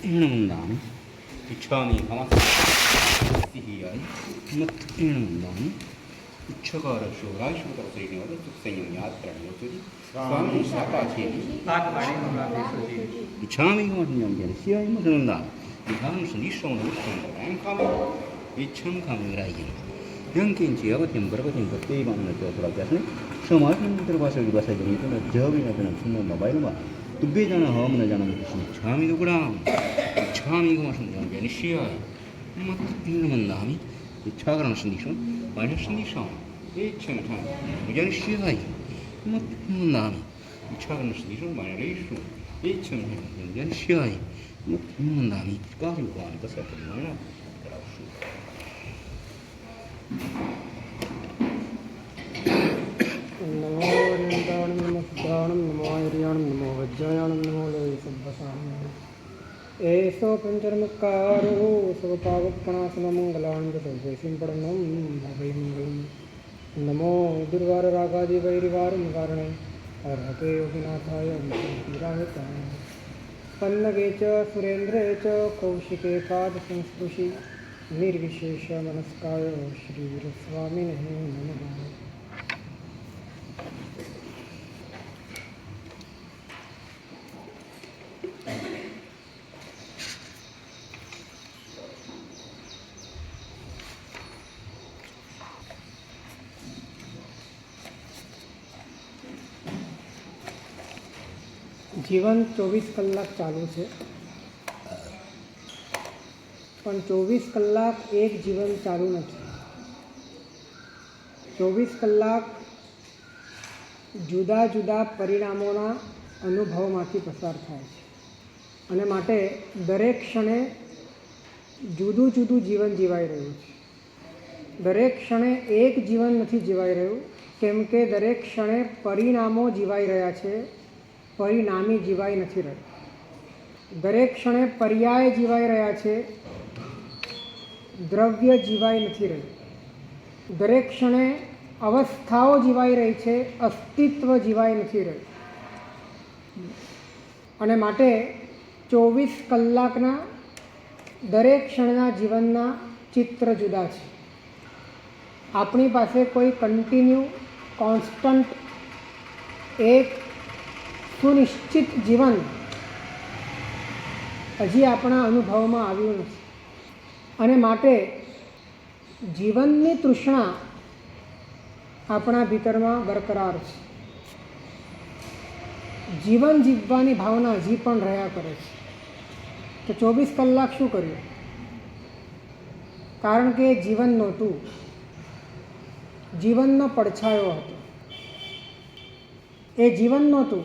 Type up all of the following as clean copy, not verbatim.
이놈나니 처음이 가만히 시히야이 이놈나니 처가를 쇼라이 쇼다고 쓰이는 것도 특성이 야트라는 것들이 स्वामी साता छे बात माने हमरा बेसोजी इच्छामी को नियम सियाई मुसलमान इहां सुनी सोनो सोनो एम काम इच्छम कामराई यंकिन जियाव 템버가 템버 때이만 저 돌아가서 समाज में 들어가서 이거서 되니까 저기나 되는 순간 모바일만 두배잖아 하면 되잖아 무슨 참이 누구랑 참이고 무슨 연결이 시야이 뭐 이놈은 남이 이 차가랑 신디션 완전 신디션 이 청탄 연결이 시야이 뭐 남이 이 차가랑 신디션 완전 레이쇼 이 청탄 연결이 시야이 뭐 남이 까리고 하는 것을 뭐냐 नमो निदानं नमो सिद्धानं नमो आयर्याणं नमो वज्रायाणं नमो लोये सब्बसानं एषो पंचर्मकारो स्वपावपणासममङ्गलान् सर्वेषां पठनं भवै मङ्गलं नमो दुर्वाररागादिवैरिवारं कारणे अर्हते योगिनाथाय विष्णुतीराय पन्नगे च सुरेन्द्रे च कौशिके पादसंस्पृशि निर्विशेषमनस्काय श्रीवीरस्वामिने नमः। જીવન 24 કલાક ચાલુ છે, પણ 24 કલાક એક જીવન ચાલુ નથી. 24 કલાક જુદા જુદા પરિણામોના અનુભવમાંથી પસાર થાય છે અને માટે દરેક ક્ષણે જુદું જુદું જીવન જીવાઈ રહ્યું છે. દરેક ક્ષણે એક જીવન નથી જીવાઈ રહ્યું, કેમ કે દરેક ક્ષણે પરિણામો જીવાઈ રહ્યા છે, પરિણામી જીવાઈ નથી રહ્યું. દરેક ક્ષણે પર્યાય જીવાઈ રહ્યા છે, દ્રવ્ય જીવાઈ નથી રહ્યું. દરેક ક્ષણે અવસ્થાઓ જીવાઈ રહી છે, અસ્તિત્વ જીવાઈ નથી રહ્યું. અને માટે 24 કલાકના દરેક ક્ષણના જીવનના ચિત્ર જુદા છે. આપણી પાસે કોઈ કન્ટિન્યુ કોન્સ્ટન્ટ એક સુનિશ્ચિત જીવન હજી આપણા અનુભવમાં આવ્યું નથી. અને માટે જીવનની તૃષ્ણા આપણા ભીતરમાં બરકરાર છે. જીવન જીવવાની ભાવના હજી પણ રહ્યા કરે છે. તો 24 કલાક શું કર્યું? કારણ કે જીવન નહોતું, જીવનનો પડછાયો હતો. એ જીવન નહોતું,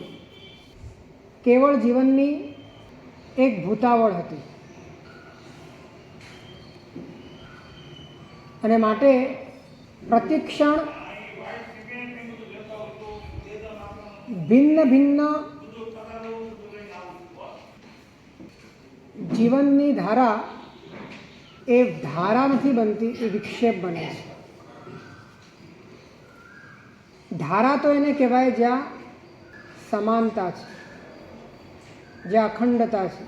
કેવળ જીવનની એક ભૂતાવળ હતી. અને માટે પ્રતિક્ષણ ભિન્ન ભિન્ન જીવનની ધારા એ ધારા નથી બનતી, એ વિક્ષેપ બને છે. ધારા તો એને કહેવાય જ્યાં સમાનતા છે, જ્યાં અખંડતા છે,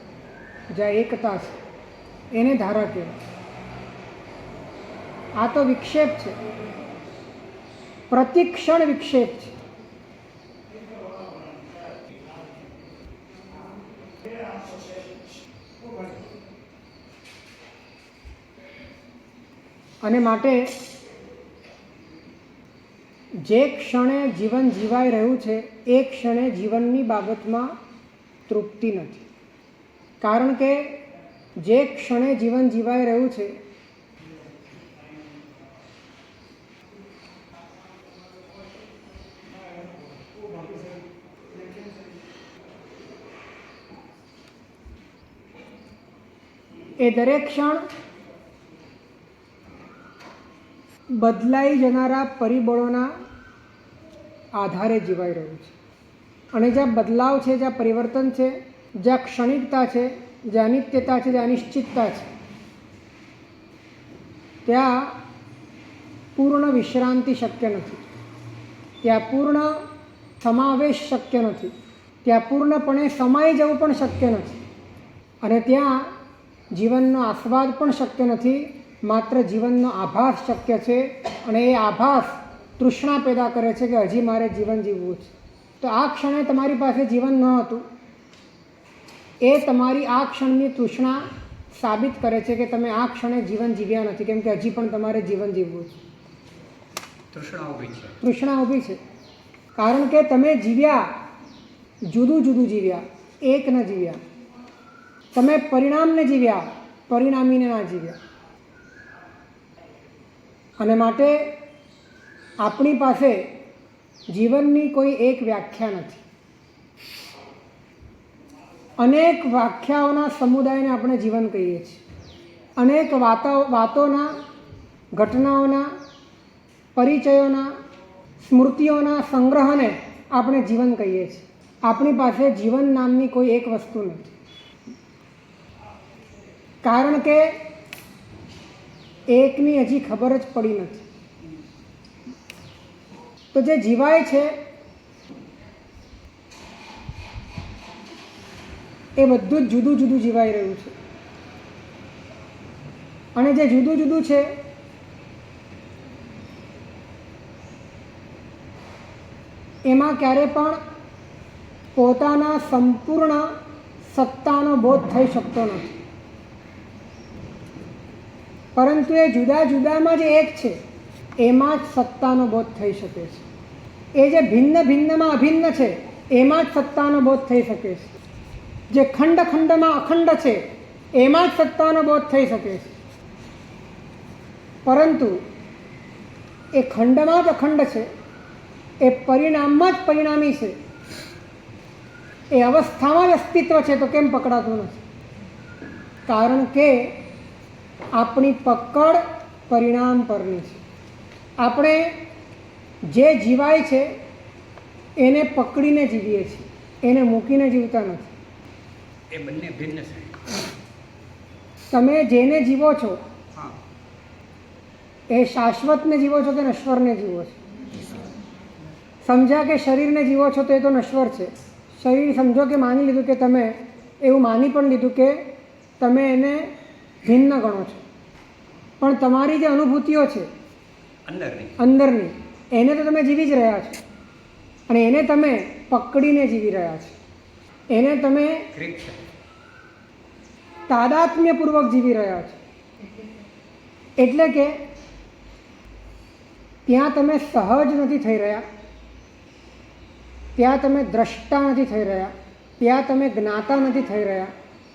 જ્યાં એકતા છે, એને ધારા કહેવાય. આ તો વિક્ષેપ છે, પ્રતિક્ષણ વિક્ષેપ છે. અને માટે જે ક્ષણે જીવન જીવાઈ રહ્યું છે એ ક્ષણે જીવનની બાબતમાં તૃપ્તિ નથી. કારણ કે જે ક્ષણે જીવન જીવાઈ રહ્યું છે એ દરેક ક્ષણ બદલાઈ જનારા પરિબળોના આધારે જીવાઈ રહ્યું છે. અને જ્યાં બદલાવ છે, જ્યાં પરિવર્તન છે, જ્યાં ક્ષણિકતા છે, જ્યાં અનિત્યતા છે, જ્યાં અનિશ્ચિતતા છે, ત્યાં પૂર્ણ વિશ્રાંતિ શક્ય નથી, ત્યાં પૂર્ણ સમાવેશ શક્ય નથી, ત્યાં પૂર્ણપણે સમાઈ જવું પણ શક્ય નથી, અને ત્યાં જીવનનો આસ્વાદ પણ શક્ય નથી, માત્ર જીવનનો આભાસ શક્ય છે. અને એ આભાસ તૃષ્ણા પેદા કરે છે કે હજી મારે જીવન જીવવું છે. તો આ ક્ષણે તમારી પાસે જીવન ન હતું, એ તમારી આ ક્ષણની તૃષ્ણા સાબિત કરે છે કે તમે આ ક્ષણે જીવન જીવ્યા નથી, કેમ કે હજી પણ તમારે જીવન જીવવું છે. તૃષ્ણા ઊભી છે કારણ કે તમે જીવ્યા, જુદું જુદું જીવ્યા, એક ન જીવ્યા. તમે પરિણામને જીવ્યા, પરિણામીને ના જીવ્યા. અને માટે આપણી પાસે જીવનની કોઈ એક વ્યાખ્યા નથી. અનેક વ્યાખ્યાઓના સમુદાયને આપણે જીવન કહીએ છીએ. અનેક વાતોના, ઘટનાઓના, પરિચયોના, સ્મૃતિઓના સંગ્રહને આપણે જીવન કહીએ છીએ. આપણી પાસે જીવન નામની કોઈ એક વસ્તુ નથી, કારણ કે એકની હજી ખબર જ પડી નથી. તો જે જીવાય છે એ બધું જ જુદું જુદું જીવાઈ રહ્યું છે, અને જે જુદું જુદું છે એમાં ક્યારે પણ પોતાના સંપૂર્ણ સત્તાનો બોધ થઈ શકતો નથી. પરંતુ એ જુદા જુદામાં જે એક છે એમાં જ સત્તાનો બોધ થઈ શકે છે. એ જે ભિન્ન ભિન્નમાં અભિન્ન છે એમાં જ સત્તાનો બોધ થઈ શકે છે. જે ખંડ ખંડમાં અખંડ છે એમાં જ સત્તાનો બોધ થઈ શકે છે. પરંતુ એ ખંડમાં જ અખંડ છે, એ પરિણામમાં જ પરિણામી છે, એ અવસ્થામાં જ અસ્તિત્વ છે, તો કેમ પકડાતું નથી? કારણ કે આપણી પકડ પરિણામ પરની છે. આપણે જે જીવાય છે એને પકડીને જીવીએ છીએ, એને મૂકીને જીવતા નથી. એ બંને ભિન્ન છે. તમે જેને જીવો છો એ શાશ્વતને જીવો છો કે નશ્વરને જીવો છો? સમજ્યા કે શરીરને જીવો છો તો એ તો નશ્વર છે. શરીર સમજો કે માની લીધું કે તમે એવું માની પણ લીધું કે તમે એને ભિન્ન ગણો છો, પણ તમારી જે અનુભૂતિઓ છે અંદરની એને તો તમે જીવી જ રહ્યા છો, અને એને તમે પકડીને જીવી રહ્યા છો, એને તમે તાદાત્મ્યપૂર્વક જીવી રહ્યા છો. એટલે કે ત્યાં તમે સહજ નથી થઈ રહ્યા, ત્યાં તમે દ્રષ્ટા નથી થઈ રહ્યા, ત્યાં તમે જ્ઞાતા નથી થઈ રહ્યા,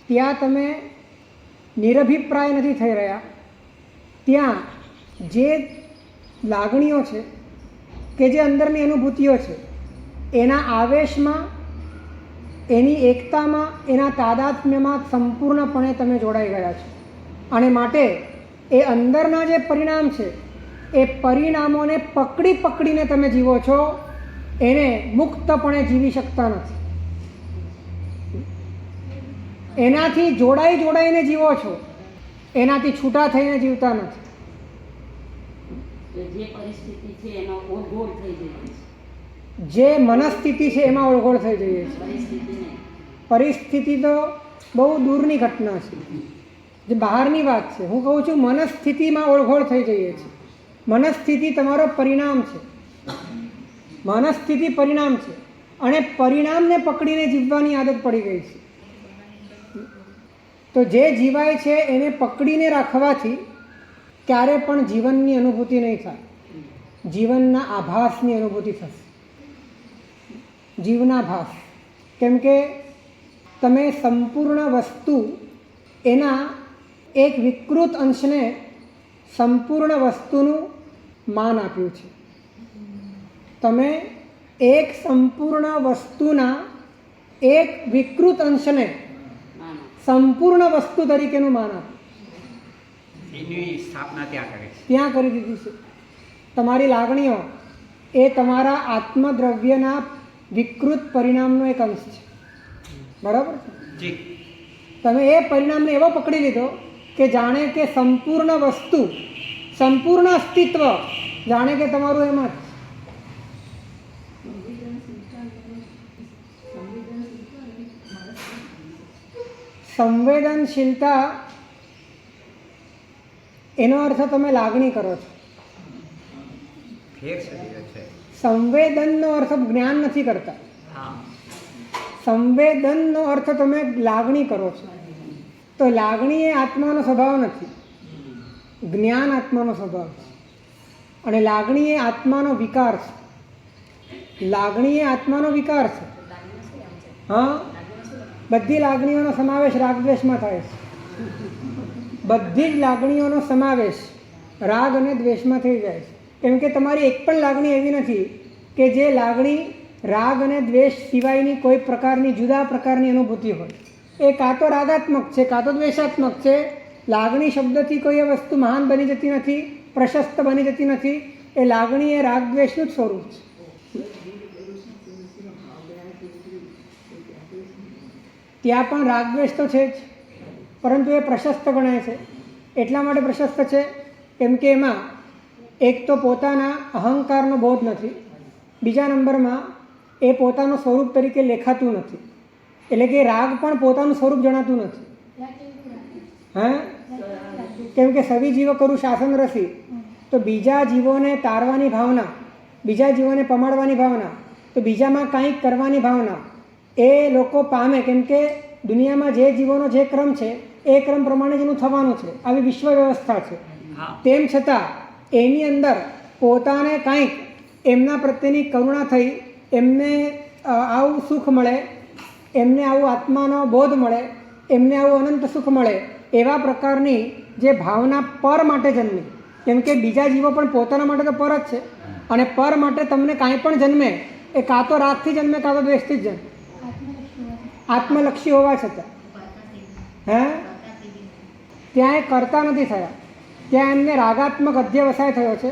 ત્યાં તમે નિરભિપ્રાય નથી થઈ રહ્યા. ત્યાં જે લાગણીઓ છે કે જે અંદરની અનુભૂતિઓ છે એના આવેશમાં, એની એકતામાં, એના તાદાત્મ્યમાં સંપૂર્ણપણે તમે જોડાઈ ગયા છો. અને માટે એ અંદરના જે પરિણામ છે એ પરિણામોને પકડી પકડીને તમે જીવો છો, એને મુક્તપણે જીવી શકતા નથી. એનાથી જોડાઈને જીવો છો, એનાથી છૂટા થઈને જીવતા નથી. જે મનસ્થિતિ છે એમાં ઓળઘોળ થઈ જઈએ છીએ. પરિસ્થિતિ તો બહુ દૂરની ઘટના છે, જે બહારની વાત છે. હું કહું છું મનસ્થિતિમાં ઓળઘોળ થઈ જઈએ છીએ. મનસ્થિતિ તમારો પરિણામ છે, મનસ્થિતિ પરિણામ છે, અને પરિણામને પકડીને જીવવાની આદત પડી ગઈ છે. તો જે જીવાય છે એને પકડીને રાખવાથી ક્યારે પણ જીવનની અનુભૂતિ નહીં થાય, જીવનના આભાસની અનુભૂતિ થશે. જીવનાભાસ. કેમ કે તમે સંપૂર્ણ વસ્તુ એના એક વિકૃત અંશને સંપૂર્ણ વસ્તુનું માન આપ્યું છે. તમે એક સંપૂર્ણ વસ્તુના એક વિકૃત અંશને સંપૂર્ણ વસ્તુ તરીકેનું માન આપ્યું. એની સ્થાપના ત્યાં કરી દીધી છે. તમારી લાગણીઓ એ તમારા આત્મદ્રવ્યના વિકૃત પરિણામનો એક અંશ છે. બરાબર છે? તમે એ પરિણામને એવો પકડી લીધો કે જાણે કે સંપૂર્ણ વસ્તુ, સંપૂર્ણ અસ્તિત્વ જાણે કે તમારું એમ જ સંવેદનશીલતા એનો અર્થ તમે લાગણી કરો છો. સંવેદનનો અર્થ જ્ઞાન નથી કરતા. સંવેદનનો અર્થ તમે લાગણી કરો છો. તો લાગણી એ આત્માનો સ્વભાવ નથી, જ્ઞાન આત્માનો સ્વભાવ છે. અને લાગણી એ આત્માનો વિકાર છે. લાગણી એ આત્માનો વિકાર છે. હા, બધી લાગણીઓનો સમાવેશ રાગદ્વેષમાં થાય છે. બધી જ લાગણીઓનો સમાવેશ રાગ અને દ્વેષમાં થઈ જાય છે. કેમ કે તમારી એક પણ લાગણી એવી નથી કે જે લાગણી રાગ અને દ્વેષ સિવાયની કોઈ પ્રકારની જુદા પ્રકારની અનુભૂતિ હોય. એ કાં તો રાગાત્મક છે, કાં તો દ્વેષાત્મક છે. લાગણી શબ્દથી કોઈ એ વસ્તુ મહાન બની જતી નથી, પ્રશસ્ત બની જતી નથી. એ લાગણી એ રાગ દ્વેષનું જ સ્વરૂપ છે. ત્યાં પણ રાગદ્વેષ તો છે જ, પરંતુ એ પ્રશસ્ત ગણાય છે. એટલા માટે પ્રશસ્ત છે કેમ કે એમાં એક તો પોતાના અહંકારનો બોધ નથી, બીજા નંબરમાં એ પોતાનું સ્વરૂપ તરીકે લેખાતું નથી. એટલે કે રાગ પણ પોતાનું સ્વરૂપ જણાતું નથી. હા, કેમ કે સવી જીવ કરું શાસન રસી, તો બીજા જીવોને તારવાની ભાવના, બીજા જીવોને પમાડવાની ભાવના, તો બીજામાં કંઈક કરવાની ભાવના એ લોકો પામે. કેમ કે દુનિયામાં જે જીવોનો જે ક્રમ છે એ ક્રમ પ્રમાણે જ એનું થવાનું છે. આવી વિશ્વ વ્યવસ્થા છે. તેમ છતાં એની અંદર પોતાને કંઈક એમના પ્રત્યેની કરુણા થઈ, એમને આવું સુખ મળે, એમને આવું આત્માનો બોધ મળે, એમને આવું અનંત સુખ મળે, એવા પ્રકારની જે ભાવના પર માટે જન્મે. કેમ કે બીજા જીવો પણ પોતાના માટે તો પર જ છે. અને પર માટે તમને કાંઈ પણ જન્મે એ કાં તો રાગથી જન્મે, કાં તો દ્વેષથી જ જન્મે. આત્મલક્ષી હોવા છતાં ત્યાં એ કરતા નથી થયા. ત્યાં એમને રાગાત્મક અધ્યવસાય થયો છે.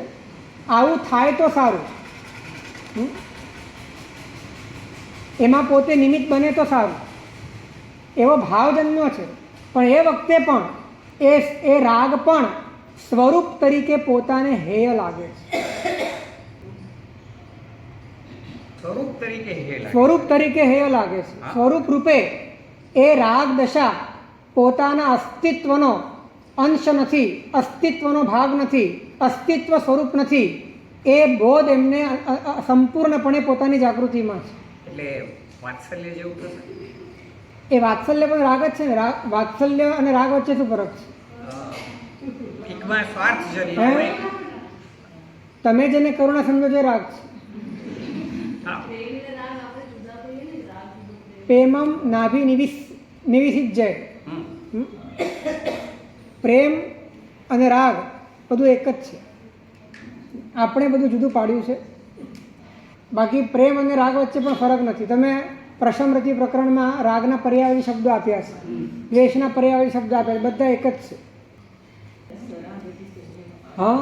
આવું થાય તો સારું, એમાં પોતે નિમિત્ત બને તો સારું, એવો ભાવ જન્મ્યો છે. પણ એ વખતે પણ એ રાગ પણ સ્વરૂપ તરીકે પોતાને હેય લાગે છે. સ્વરૂપ તરીકે હેય લાગે છે. સ્વરૂપ રૂપે એ રાગ દશા પોતાના અસ્તિત્વનો અંશ નથી, અસ્તિત્વનો ભાગ નથી, અસ્તિત્વ સ્વરૂપ નથી. એ બોધ એમને સંપૂર્ણપણે પોતાની જાગૃતિમાં છે. એટલે વાત્સલ્ય જેવું થશે. એ વાત્સલ્ય પણ રાગ જ છે ને. વાત્સલ્ય અને રાગ વચ્ચે શું ફરક છે? તમે જેને કરુણા સમજો છો રાગ છે. પ્રેમમ નાભી નિવિસિજ્જય. પ્રેમ અને રાગ બધું એક જ છે. આપણે બધું જુદું પાડ્યું છે. બાકી પ્રેમ અને રાગ વચ્ચે પણ ફરક નથી. તમે પ્રશમરતિ પ્રકરણમાં રાગના પર્યાયી શબ્દો આપ્યા છે, દ્વેષના પર્યાયી શબ્દો આપ્યા છે, બધા એક જ છે. હા,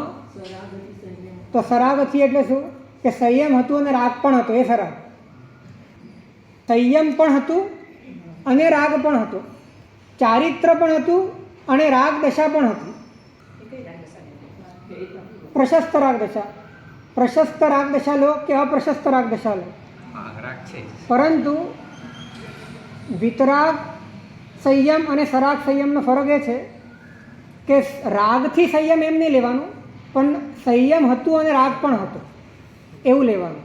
તો સરાગથી એટલે શું કે સંયમ હતું અને રાગ પણ હતો. એ સરાગ સંયમ પણ હતું અને રાગ પણ હતો, ચારિત્ર પણ હતું અને રાગ દશા પણ હતી. પ્રશસ્ત રાગ દશા, પ્રશસ્ત રાગ દશા લો કે અપ્રશસ્ત રાગ દશા લો, પરંતુ વિતરાગ સંયમ અને સરાગ સંયમનો ફરક એ છે કે રાગથી સંયમ એમ નહીં લેવાનું, પણ સંયમ હતું અને રાગ પણ હતો એવું લેવાનું.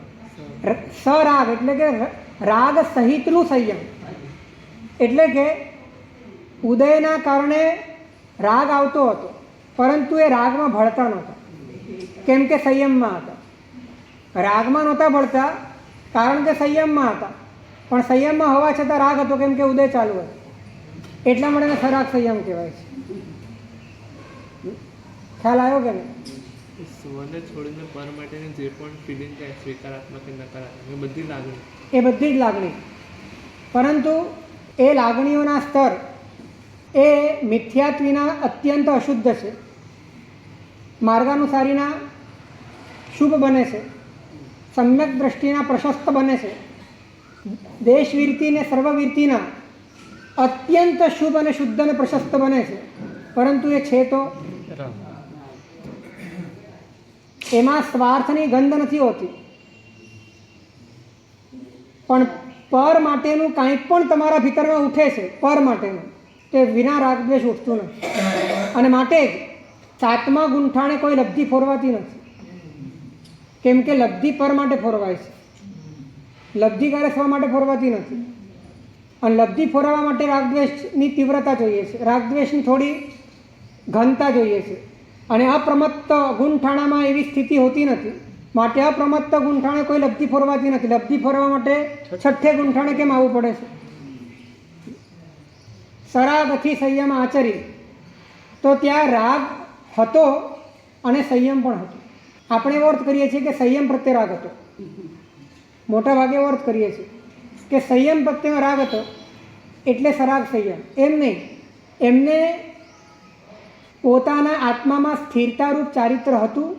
સરાગ એટલે કે રાગ સહિતનું સંયમ. એટલે કે ઉદયના કારણે રાગ આવતો હતો, પરંતુ એ રાગમાં ભળતા નહોતા. કેમ કે સંયમમાં હતા. રાગમાં નહોતા ભળતા કારણ કે સંયમમાં હતા. પણ સંયમમાં હોવા છતાં રાગ હતો, કેમ કે ઉદય ચાલુ હતો. એટલા માટે એને સરાગ સંયમ કહેવાય છે. ખ્યાલ આવ્યો કે નહીં? સ્વને છોડીને પર માટેની જે પણ ફિલિંગ થાય, સ્વીકારાત્મક કે નકારાત્મક, એ બધી લાગણી, એ બધી જ લાગણી. પરંતુ એ લાગણીઓના સ્તર એ મિથ્યાત્વીના અત્યંત અશુદ્ધ છે, માર્ગાનુસારીના શુભ બને છે, સમ્યક દ્રષ્ટિના પ્રશસ્ત બને છે, દેશવીરતી ને સર્વવીરતીના અત્યંત શુભ અને શુદ્ધ અને પ્રશસ્ત બને છે. પરંતુ એ છે તો એમાં સ્વાર્થની ગંધ નથી હોતી, પણ પર માટેનું કાંઈ પણ તમારા ભીતરમાં ઉઠે છે, પર માટેનું, તે વિના રાગદ્વેષ ઉઠતું નથી. અને માટે જ સાતમા ગુંઠાણે કોઈ લબ્ધિ ફોરવાતી નથી, કેમ કે લબ્ધિ પર માટે ફોરવાય છે, લબ્ધિ કાર્ય સ્વ માટે ફોરવાતી નથી. અને લબ્ધિ ફોરવવા માટે રાગદ્વેષની તીવ્રતા જોઈએ છે, રાગદ્વેષની થોડી ઘનતા જોઈએ છે. અને અપ્રમત્ત ગુંઠાણામાં એવી સ્થિતિ હોતી નથી, માટે અપ્રમત્ત ગુંઠાણે કોઈ લબ્ધિ ફોરવાતી નથી. લબ્ધિ ફોરવા માટે છઠ્ઠે ગુંઠાણે કેમ આવવું પડે છે? સરાગથી સંયમ આચરી, તો ત્યાં રાગ હતો અને સંયમ પણ હતો. આપણે એવો અર્થ કરીએ છીએ કે સંયમ પ્રત્યે રાગ હતો, મોટા ભાગે એવો અર્થ કરીએ છીએ કે સંયમ પ્રત્યેનો રાગ હતો એટલે સરાગ સંયમ. એમ નહીં, એમને પોતાના આત્મામાં સ્થિરતારૂપ ચારિત્ર હતું,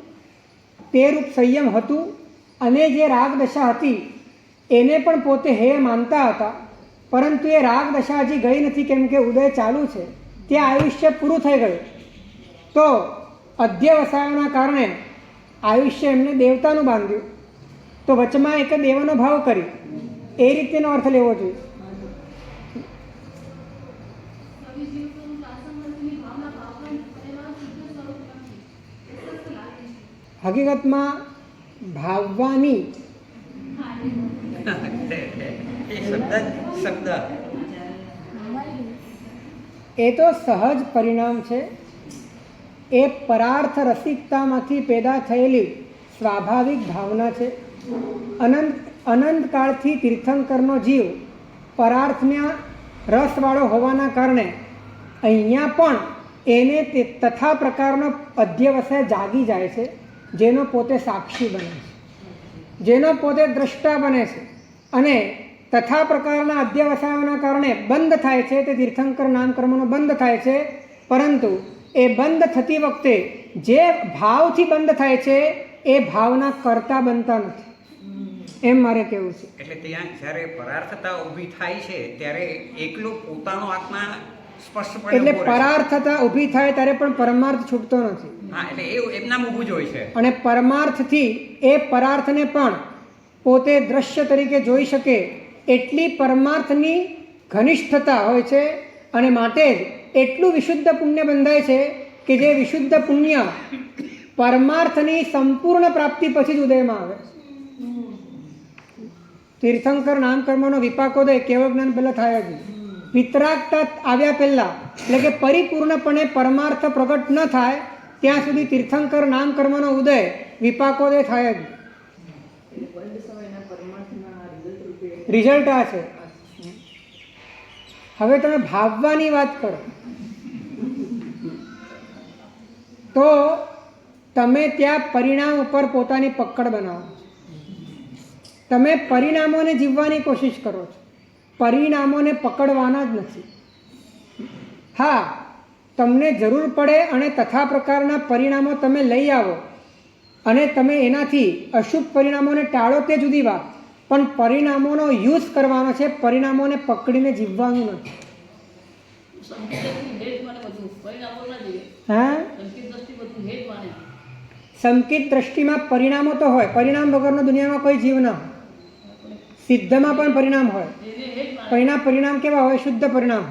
તે રૂપ સંયમ હતું, અને જે રાગ દશા હતી એને પણ પોતે હે માનતા હતા. પરંતુ એ રાગ દશા હજી ગઈ નથી, કેમ કે ઉદય ચાલુ છે, ત્યાં આયુષ્ય પૂરું થઈ ગયું. તો અધ્યવસાયોના કારણે આયુષ્ય એમને દેવતાનું બાંધ્યું, તો વચમાં એક દેવનો ભાવ કરી, એ રીતેનો અર્થ લેવો જોઈએ. હકીકતમાં ભાવવાની એ તો સહજ પરિણામ છે, એ પરાર્થ રસિકતામાંથી પેદા થયેલી સ્વાભાવિક ભાવના છે. અનંતકાળથી તીર્થંકરનો જીવ પરાર્થના રસવાળો હોવાના કારણે અહીંયા પણ એને તથા પ્રકારનો અધ્યવસાય જાગી જાય છે, જેનો પોતે સાક્ષી બને છે, જેનો પોતે દ્રષ્ટા બને છે. અને તથા પ્રકારના અધ્યવસાયોના કારણે બંધ થાય છે, તે તીર્થંકર નામકર્મનો બંધ થાય છે. પરંતુ એ બંધ થતી વખતે જે ભાવથી બંધ થાય છે એ ભાવના કરતા બનતા નથી, એમ મારે કહેવું છે. એટલે ત્યાં જ્યારે પરાર્થતા ઊભી થાય છે ત્યારે એકલો પોતાનો આત્મા સ્પષ્ટપણે એટલે પરાર્થતા ઊભી થાય ત્યારે પણ પરમાર્થ છૂટતો નથી. હા, એટલે એ એમનામ ઊભું જ હોય છે. અને પરમાર્થથી એ પરાર્થને પણ પોતે દ્રશ્ય તરીકે જોઈ શકે એટલી પરમાર્થની ઘનિષ્ઠતા હોય છે. અને માટે જ એટલું વિશુદ્ધ પુણ્ય બંધાય છે કે જે વિશુદ્ધ પુણ્ય પરમાર્થની સંપૂર્ણ પ્રાપ્તિ પછી જ ઉદયમાં આવે. તીર્થંકર નામકર્મનો વિપાકોદય કેવળ જ્ઞાન પહેલાં થાય જ, વિતરાગતા આવ્યા પહેલાં, એટલે કે પરિપૂર્ણપણે પરમાર્થ પ્રગટ ન થાય ત્યાં સુધી તીર્થંકર નામકર્મનો ઉદય વિપાકોદય થાય જ. રિઝલ્ટ આ છે. હવે તમે ભાવવાની વાત કરો તો તમે ત્યાં પરિણામ ઉપર પોતાની પકડ બનાવો છો, તમે પરિણામોને જીવવાની કોશિશ કરો છો, પરિણામોને પકડવાના જ નથી. હા, તમને જરૂર પડે અને તથા પ્રકારના પરિણામો તમે લઈ આવો અને તમે એનાથી અશુભ પરિણામોને ટાળો તે જુદી વાત, પણ પરિણામોનો યુઝ કરવાનો છે, પરિણામોને પકડીને જીવવાનું નથી. હા, સંકિત દ્રષ્ટિમાં પરિણામો તો હોય, પરિણામ વગરનો દુનિયામાં કોઈ જીવ ના હોય. સિદ્ધમાં પણ પરિણામ હોય, પરિણામ કેવા હોય? શુદ્ધ પરિણામ.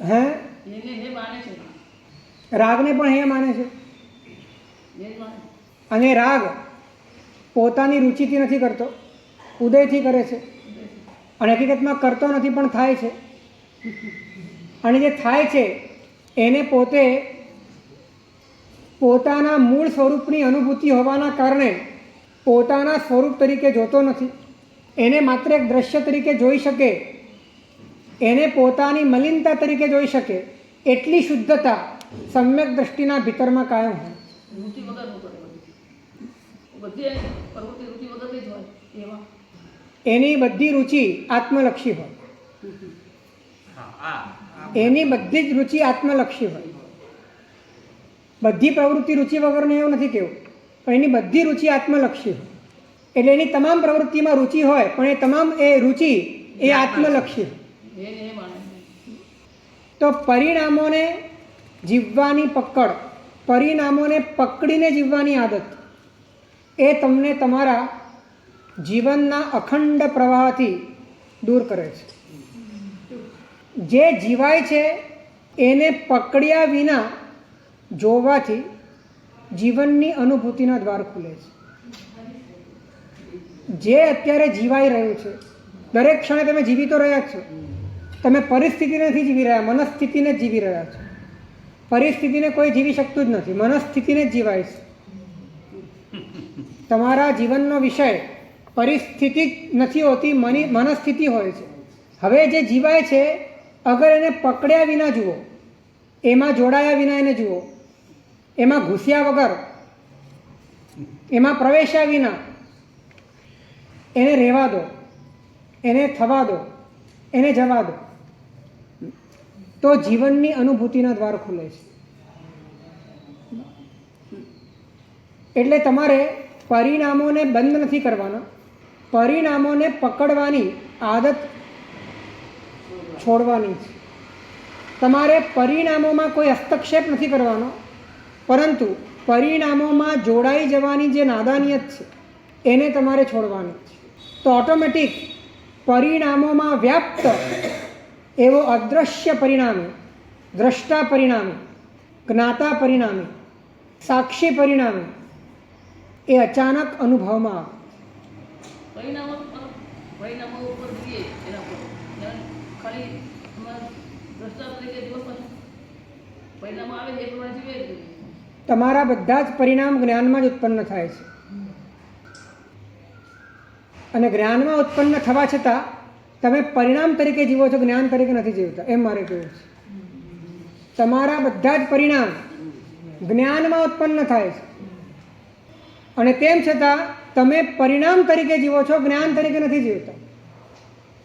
હે, રાગને પણ હે માને છે. અને રાગ પોતાની રુચિથી નથી કરતો, ઉદયથી કરે છે. અને હકીકતમાં કરતો નથી પણ થાય છે. અને જે થાય છે એને પોતે પોતાના મૂળ સ્વરૂપની અનુભૂતિ હોવાના કારણે પોતાના સ્વરૂપ તરીકે જોતો નથી, એને માત્ર એક દ્રશ્ય તરીકે જોઈ શકે, એને પોતાની મલિનતા તરીકે જોઈ શકે એટલી શુદ્ધતા સમ્યક દ્રષ્ટિના ભીતરમાં કાયમ હોય. એની બધી રુચિ આત્મલક્ષી હોય, એની બધી જ રુચિ આત્મલક્ષી હોય. બધી પ્રવૃત્તિ રુચિ વગરને એવું નથી કેવું, પણ એની બધી રુચિ આત્મલક્ષી હોય. એટલે એની તમામ પ્રવૃત્તિમાં રુચિ હોય, પણ એ તમામ એ રુચિ એ આત્મલક્ષી હોય. તો પરિણામોને જીવવાની પકડ પરિણામોને પકડીને જીવવાની આદત એ તમને તમારા જીવનના અખંડ પ્રવાહથી દૂર કરે છે. જે જીવાય છે એને પકડ્યા વિના જોવાથી જીવનની અનુભૂતિના દ્વાર ખુલે છે. જે અત્યારે જીવાઈ રહ્યું છે, દરેક ક્ષણે તમે જીવી તો રહ્યા છો. તમે પરિસ્થિતિને નથી જીવી રહ્યા, મનસ્થિતિને જ જીવી રહ્યા છો. પરિસ્થિતિને કોઈ જીવી શકતું જ નથી, મનસ્થિતિને જ જીવાય છે. તમારા જીવનનો વિષય પરિસ્થિતિ નથી હોતી, મનસ્થિતિ હોય છે. હવે જે જીવાય છે, અગર એને પકડ્યા વિના જુઓ, એમાં જોડાયા વિના એને જુઓ, એમાં ઘૂસ્યા વગર, એમાં પ્રવેશ્યા વિના એને રહેવા દો, એને થવા દો, એને જવા દો, તો જીવનની અનુભૂતિના દ્વાર ખુલે છે. એટલે તમારે પરિણામોને બંધ નથી કરવાના, પરિણામોને પકડવાની આદત છોડવાની છે. તમારે પરિણામોમાં કોઈ હસ્તક્ષેપ નથી કરવાનો, પરંતુ પરિણામોમાં જોડાઈ જવાની જે નાદાનિયત છે એને તમારે છોડવાની છે. તો ઓટોમેટિક પરિણામોમાં વ્યાપ્ત એવો અદૃશ્ય પરિણામી, દ્રષ્ટા પરિણામી, જ્ઞાતા પરિણામી, સાક્ષી પરિણામી એ અચાનક અનુભવમાં આવે. પરિણામો ઉપર જઈએ એના પર ખાલી દ્રષ્ટા તરીકે પરિણામો આવે છે એ પ્રમાણે જીવે. તમારા બધા જ પરિણામ જ્ઞાનમાં જ ઉત્પન્ન થાય છે, અને જ્ઞાનમાં ઉત્પન્ન થવા છતાં તમે પરિણામ તરીકે જીવો છો, જ્ઞાન તરીકે નથી જીવતા, એમ મારે કહેવું છે. તમારા બધા જ પરિણામ જ્ઞાનમાં ઉત્પન્ન થાય છે, અને તેમ છતાં તમે પરિણામ તરીકે જીવો છો, જ્ઞાન તરીકે નથી જીવતા.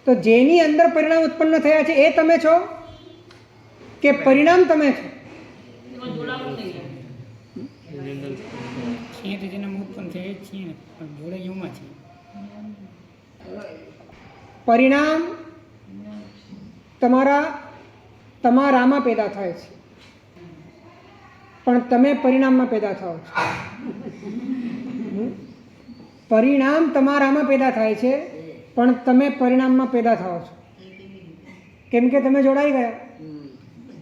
તો જેની અંદર પરિણામ ઉત્પન્ન થયા છે એ તમે છો કે પરિણામ તમે છો? એમાં જોડાવું નહીં. છીએ તો જેના ઉત્પન્ન થયા જ છીએ, પણ જોડે એમાં છે. પરિણામ તમારામાં પેદા થાય છે, પણ તમે પરિણામમાં પેદા થાઓ છો. પરિણામ તમારામાં પેદા થાય છે, પણ તમે પરિણામમાં પેદા થાઓ છો, કેમ કે તમે જોડાઈ ગયા.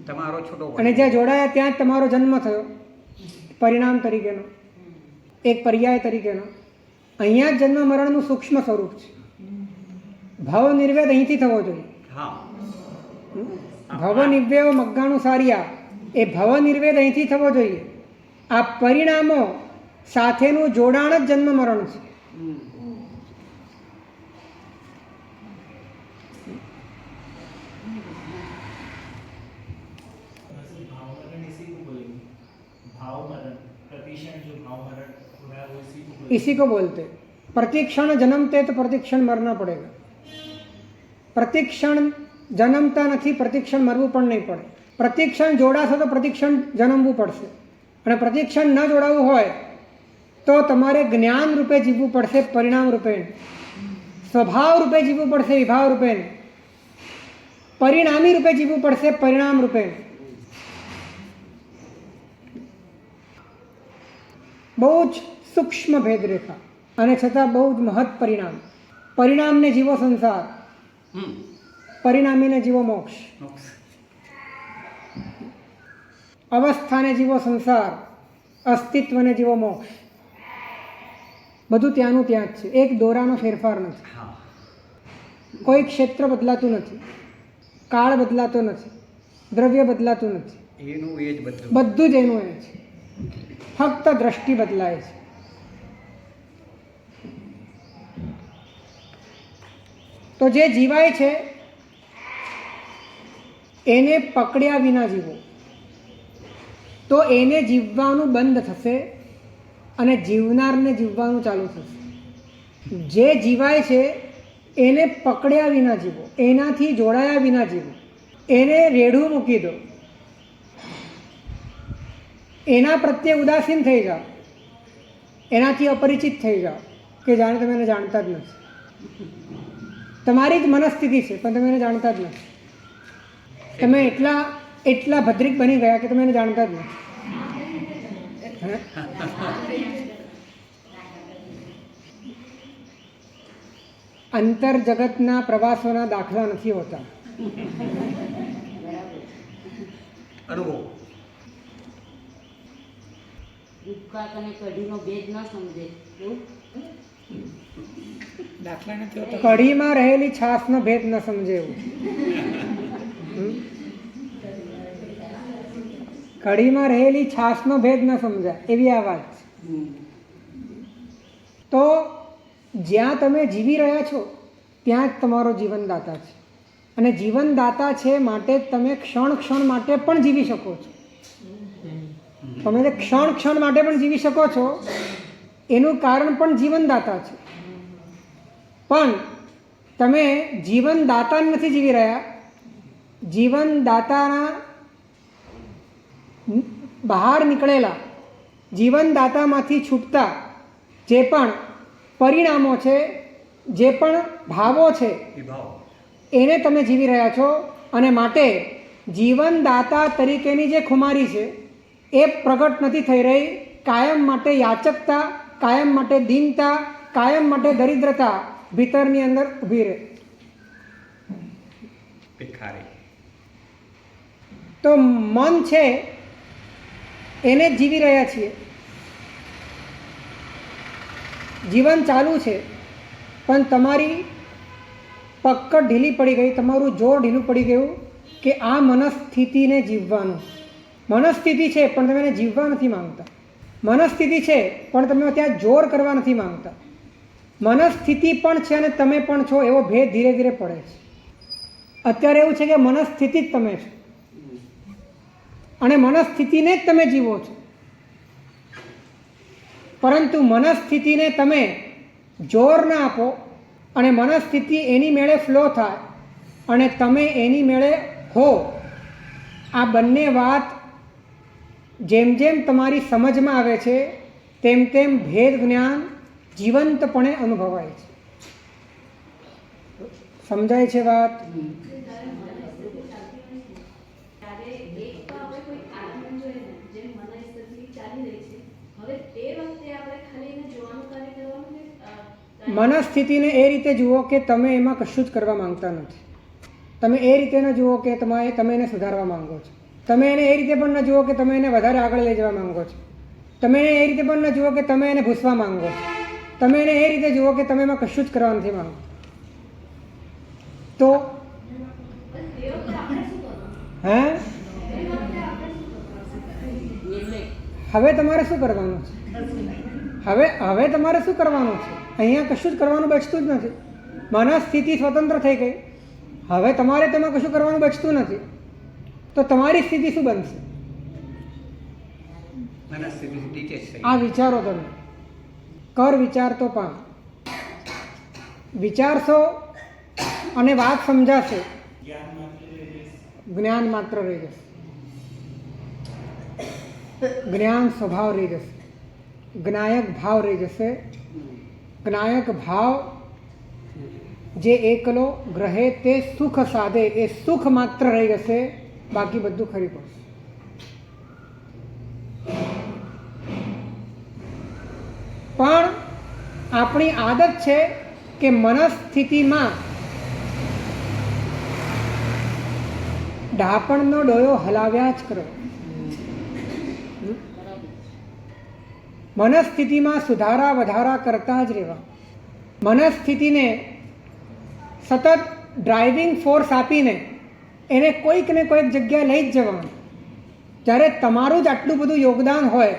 તમારો છોટો અને જ્યાં જોડાયા ત્યાં જ તમારો જન્મ થયો, પરિણામ તરીકેનો, એક પર્યાય તરીકેનો. અહીંયા જ જન્મ મરણનું સૂક્ષ્મ સ્વરૂપ છે. ભવ નિર્વેદ અહીંથી થવો જોઈએ. હા, ભવ નિર્વેવ મગ્ગાનું સારિયા, એ ભવ નિર્વેદ અહીંથી થવો જોઈએ. આ પરિણામો સાથેનું જોડાણ જ જન્મ મરણ છે. इसी को बोलते प्रतिक्षण जन्मते तो प्रतिक्षण मरना पड़ेगा. प्रतिक्षण जन्मता नहीं, प्रतिक्षण मरવું પણ નહીં પડે. प्रतिक्षण જોડાશો તો प्रतिक्षण જન્મવું પડશે, અને प्रतिक्षण ન જોડાવું હોય તો તમારે જ્ઞાન રૂપે જીવવું પડશે, પરિણામ રૂપે. સ્વભાવ રૂપે જીવવું પડશે, વિભાવ રૂપે. પરિણામી રૂપે જીવવું પડશે, પરિણામ રૂપે. બહુ જ સૂક્ષ્મ ભેદરેખા, અને છતાં બહુ જ મહત્ પરિણામ. પરિણામને જીવો સંસાર, પરિણામીને જીવો મોક્ષ. અવસ્થાને જીવો સંસાર, અસ્તિત્વને જીવો મોક્ષ. બધું ત્યાંનું ત્યાં જ છે, એક દોરાનો ફેરફાર નથી. કોઈ ક્ષેત્ર બદલાતું નથી, કાળ બદલાતો નથી, દ્રવ્ય બદલાતું નથી, એનું એ જ બધું. બધું જ એનું એ છે. ફક્ત દ્રષ્ટિ બદલાય છે. તો જે જીવાય છે એને પકડ્યા વિના જીવો, તો એને જીવવાનું બંધ થશે અને જીવનારને જીવવાનું ચાલુ થશે. જે જીવાય છે એને પકડ્યા વિના જીવો, એનાથી જોડાયા વિના જીવો, એને રેઢું મૂકી દો, એના પ્રત્યે ઉદાસીન થઈ જાઓ, એનાથી અપરિચિત થઈ જાઓ કે જાણે તમે એને જાણતા જ નથી. તમારી જ મનસ્થિતિ છે, પણ તમે એને જાણતા જ નથી. તમે એટલા ભદ્રિક બની ગયા કે તમે એને જાણતા જ નથી. હે? અંતર જગતના પ્રવાસોના દાખલા નથી હોતા. અનુભવ દુષ્કાળ અને કઢીનો ભેદ ન સમજે એવું દાખલા નથી હોતા. કઢીમાં રહેલી છાશનો ભેદ ન સમજે એવું. કઢીમાં રહેલી છાશનો ભેદ ન સમજાય એવી આ વાત છે. તો જ્યાં તમે જીવી રહ્યા છો ત્યાં જ તમારો જીવનદાતા છે, અને જીવનદાતા છે માટે તમે ક્ષણ ક્ષણ માટે પણ જીવી શકો છો. તમે જે ક્ષણ ક્ષણ માટે પણ જીવી શકો છો એનું કારણ પણ જીવનદાતા છે. પણ તમે જીવનદાતા નથી જીવી રહ્યા. જીવનદાતાના બહાર નીકળેલા જીવનદાતામાંથી છૂટતા જે પણ પરિણામો છે, જે પણ ભાવો છે વિભાવ એને તમે જીવી રહ્યા છો. અને માટે જીવનદાતા તરીકેની જે ખુમારી છે એ પ્રગટ નથી થઈ રહી. કાયમ માટે યાચકતા, કાયમ માટે દીનતા, કાયમ માટે દરિદ્રતા ભીતરની અંદર ઊભી રહે. ભિખારી તો મન છે એને જ જીવી રહ્યા છીએ. જીવન ચાલુ છે પણ તમારી પકડ ઢીલી પડી ગઈ, તમારું જોર ઢીલું પડી ગયું કે આ મનસ્થિતિને જીવવાનું. મનસ્થિતિ છે પણ તમે એને જીવવા નથી માંગતા. મનસ્થિતિ છે પણ તમે ત્યાં જોર કરવા નથી માંગતા. મનસ્થિતિ પણ છે અને તમે પણ છો એવો ભેદ ધીરે ધીરે પડે છે. અત્યારે એવું છે કે મનસ્થિતિ જ તમે છો અને મનસ્થિતિને જ તમે જીવો છો. પરંતુ મનસ્થિતિને તમે જોર ના આપો અને મનસ્થિતિ એની મેળે ફ્લો થાય અને તમે એની મેળે હો. આ બંને વાત જેમ જેમ તમારી સમજમાં આવે છે તેમ તેમ ભેદ જ્ઞાન જીવંતપણે અનુભવાય છે. સમજાય છે વાત? ત્યારે એક તો આપણે કોઈ આનંદ જોઈએ ને, જેમ મનની સ્થિતિ ચાલી રહી છે, હવે તે વખતે આપણે ખાલી એને જોવાનું કાર્ય કરવાનું કે મનસ્થિતિને એ રીતે જુઓ કે તમે એમાં કશું જ કરવા માંગતા નથી. તમે એ રીતે ન જુઓ કે તમે એને સુધારવા માંગો છો. તમે એને એ રીતે પણ ન જુઓ કે તમે એને વધારે આગળ લઈ જવા માંગો છો. તમે એને એ રીતે પણ ન જુઓ કે તમે એને ભૂસવા માંગો છો. તમે એને એ રીતે જુઓ કે તમે એમાં કશું જ કરવા નથી માંગો. તો હે હવે તમારે શું કરવાનું છે? હવે તમારે શું કરવાનું છે? અહીંયા કશું જ કરવાનું બચતું જ નથી. મનસ્થિતિ સ્વતંત્ર થઈ ગઈ. હવે તમારે તેમાં કશું કરવાનું બચતું નથી. તો તમારી સ્થિતિ શું બનશે? મનસ્થિતિ ટીચે છે. આ વિચારો તમે. કર વિચાર તો પામ. વિચારશો અને વાત સમજાશે, જ્ઞાન માત્ર રહી જશે. જ્ઞાન સ્વભાવ રહી જશે. જ્ઞાયક ભાવ રહી જશે. જ્ઞાયક ભાવ જે એકલો ગ્રહે તે સુખ સાધે એ સુખ માત્ર રહી જશે. બાકી બધું ખરી પડશે. પણ આપણી આદત છે કે મનસ્થિતિમાં ઢાપણનો ડોયો હલાવ્યા જ કરો. મનસ્થિતિમાં સુધારા વધારા કરતા જ રહેવા. મનસ્થિતિને સતત ડ્રાઇવિંગ ફોર્સ આપીને એને કોઈક ને કોઈક જગ્યાએ લઈ જ જવાનું. જ્યારે તમારું જ આટલું બધું યોગદાન હોય,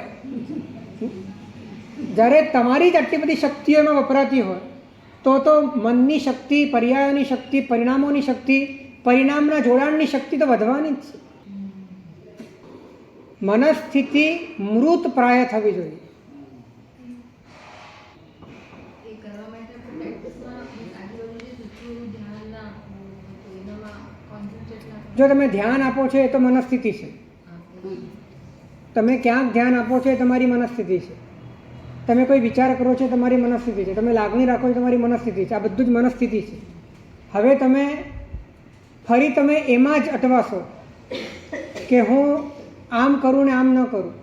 જ્યારે તમારી જ આટલી બધી શક્તિઓ એમાં વપરાતી હોય, તો મનની શક્તિ, પર્યાયોની શક્તિ, પરિણામોની શક્તિ, પરિણામના જોડાણની શક્તિ તો વધવાની જ છે. મનસ્થિતિ મૃત પ્રાય થવી જોઈએ. એ કરવા માટે આપણે પ્રેક્ટિસમાં આજુબાજુ જે સૂચવું ધ્યાન ના આપવું, તો એનામાં કોન્સન્ટ્રેટ ના કરવું. જો તમે ધ્યાન આપો છો એ તો મનસ્થિતિ છે. તમે ક્યાંક ધ્યાન આપો છો એ તમારી મનસ્થિતિ છે. તમે કોઈ વિચાર કરો છો એ તમારી મનસ્થિતિ છે. તમે લાગણી રાખો છો તમારી મનસ્થિતિ છે. આ બધું જ મનસ્થિતિ છે. હવે તમે ફરી તમે એમાં જ અટવાશો કે હું આમ કરું ને આમ ન કરું,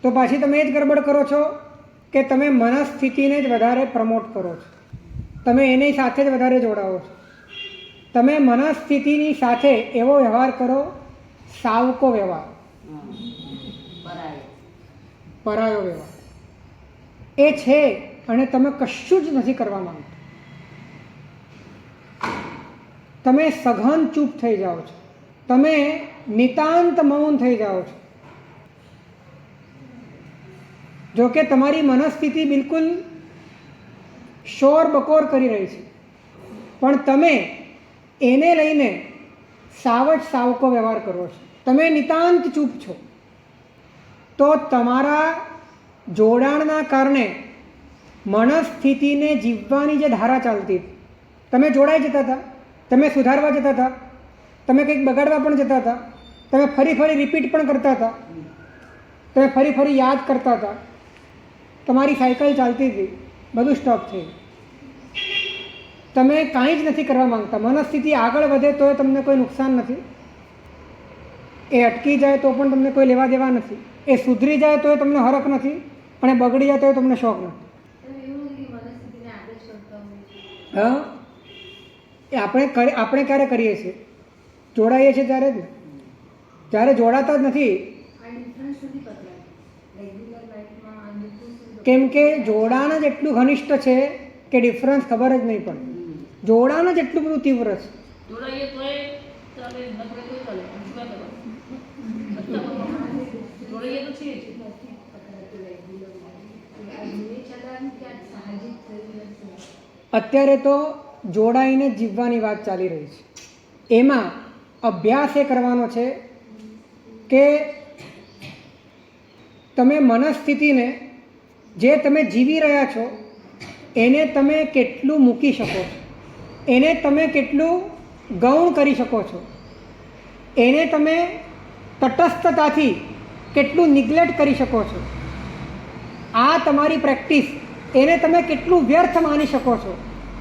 તો પાછી તમે એ જ ગડબડ કરો છો કે તમે મનસ્થિતિને જ વધારે પ્રમોટ કરો છો, તમે એની સાથે જ વધારે જોડાઓ છો. તમે મનસ્થિતિની સાથે એવો વ્યવહાર કરો, સાવકો વ્યવહાર, પરાયો વ્યવહાર એ છે અને તમે કશું જ નથી કરવા માંગતા. તમે સઘન ચૂપ થઈ જાઓ છો, તમે નિતાંત મૌન થઈ જાઓ છો. જો કે તમારી મનસ્થિતિ બિલકુલ શોર બકોર કરી રહી છે, પણ તમે એને લઈને સાવકો વ્યવહાર કરો છો, તમે નિતાંત ચૂપ છો. તો તમારા જોડાણના કારણે મનસ્થિતિને જીવવાની જે ધારા ચાલતી હતી, તમે જોડાઈ જતા હતા, તમે સુધારવા જતા હતા, તમે કંઈક બગાડવા પણ જતા હતા, તમે ફરી ફરી રિપીટ પણ કરતા હતા, તમે ફરી ફરી યાદ કરતા હતા, તમારી સાયકલ ચાલતી હતી, બધું સ્ટોપ થઈ. તમે કાંઈ જ નથી કરવા માંગતા. મનસ્થિતિ આગળ વધે તો તમને કોઈ નુકસાન નથી, એ અટકી જાય તો પણ તમને કોઈ લેવા દેવા નથી, એ સુધરી જાય તો તમને હરખ નથી, અને બગડી જાય તો તમને શોખ નથી. હા, એ આપણે ક્યારે કરીએ છીએ? જોડાઈએ છીએ ત્યારે જ ને. જ્યારે જોડાતા જ નથી, કેમ કે જોડાણ જ એટલું ઘનિષ્ઠ છે કે ડિફરન્સ ખબર જ નહીં પડે. જોડાણ જ એટલું બધું તીવ્ર છે. જોડાઈએ તોય ચાલે, ન પડે તોય ચાલે. જોડાઈએ તો છીએ જ. અત્યારે તો જોડાઈને જીવવાની વાત ચાલી રહી છે. એમાં અભ્યાસ એ કરવાનો છે કે તમે મનસ્થિતિને જે તમે જીવી રહ્યા છો એને તમે કેટલું મૂકી શકો છો, એને તમે કેટલું ગૌણ કરી શકો છો, એને તમે તટસ્થતાથી કેટલું નિગ્લેક્ટ કરી શકો છો. આ તમારી પ્રેક્ટિસ, એને તમે કેટલું વ્યર્થ માની શકો છો,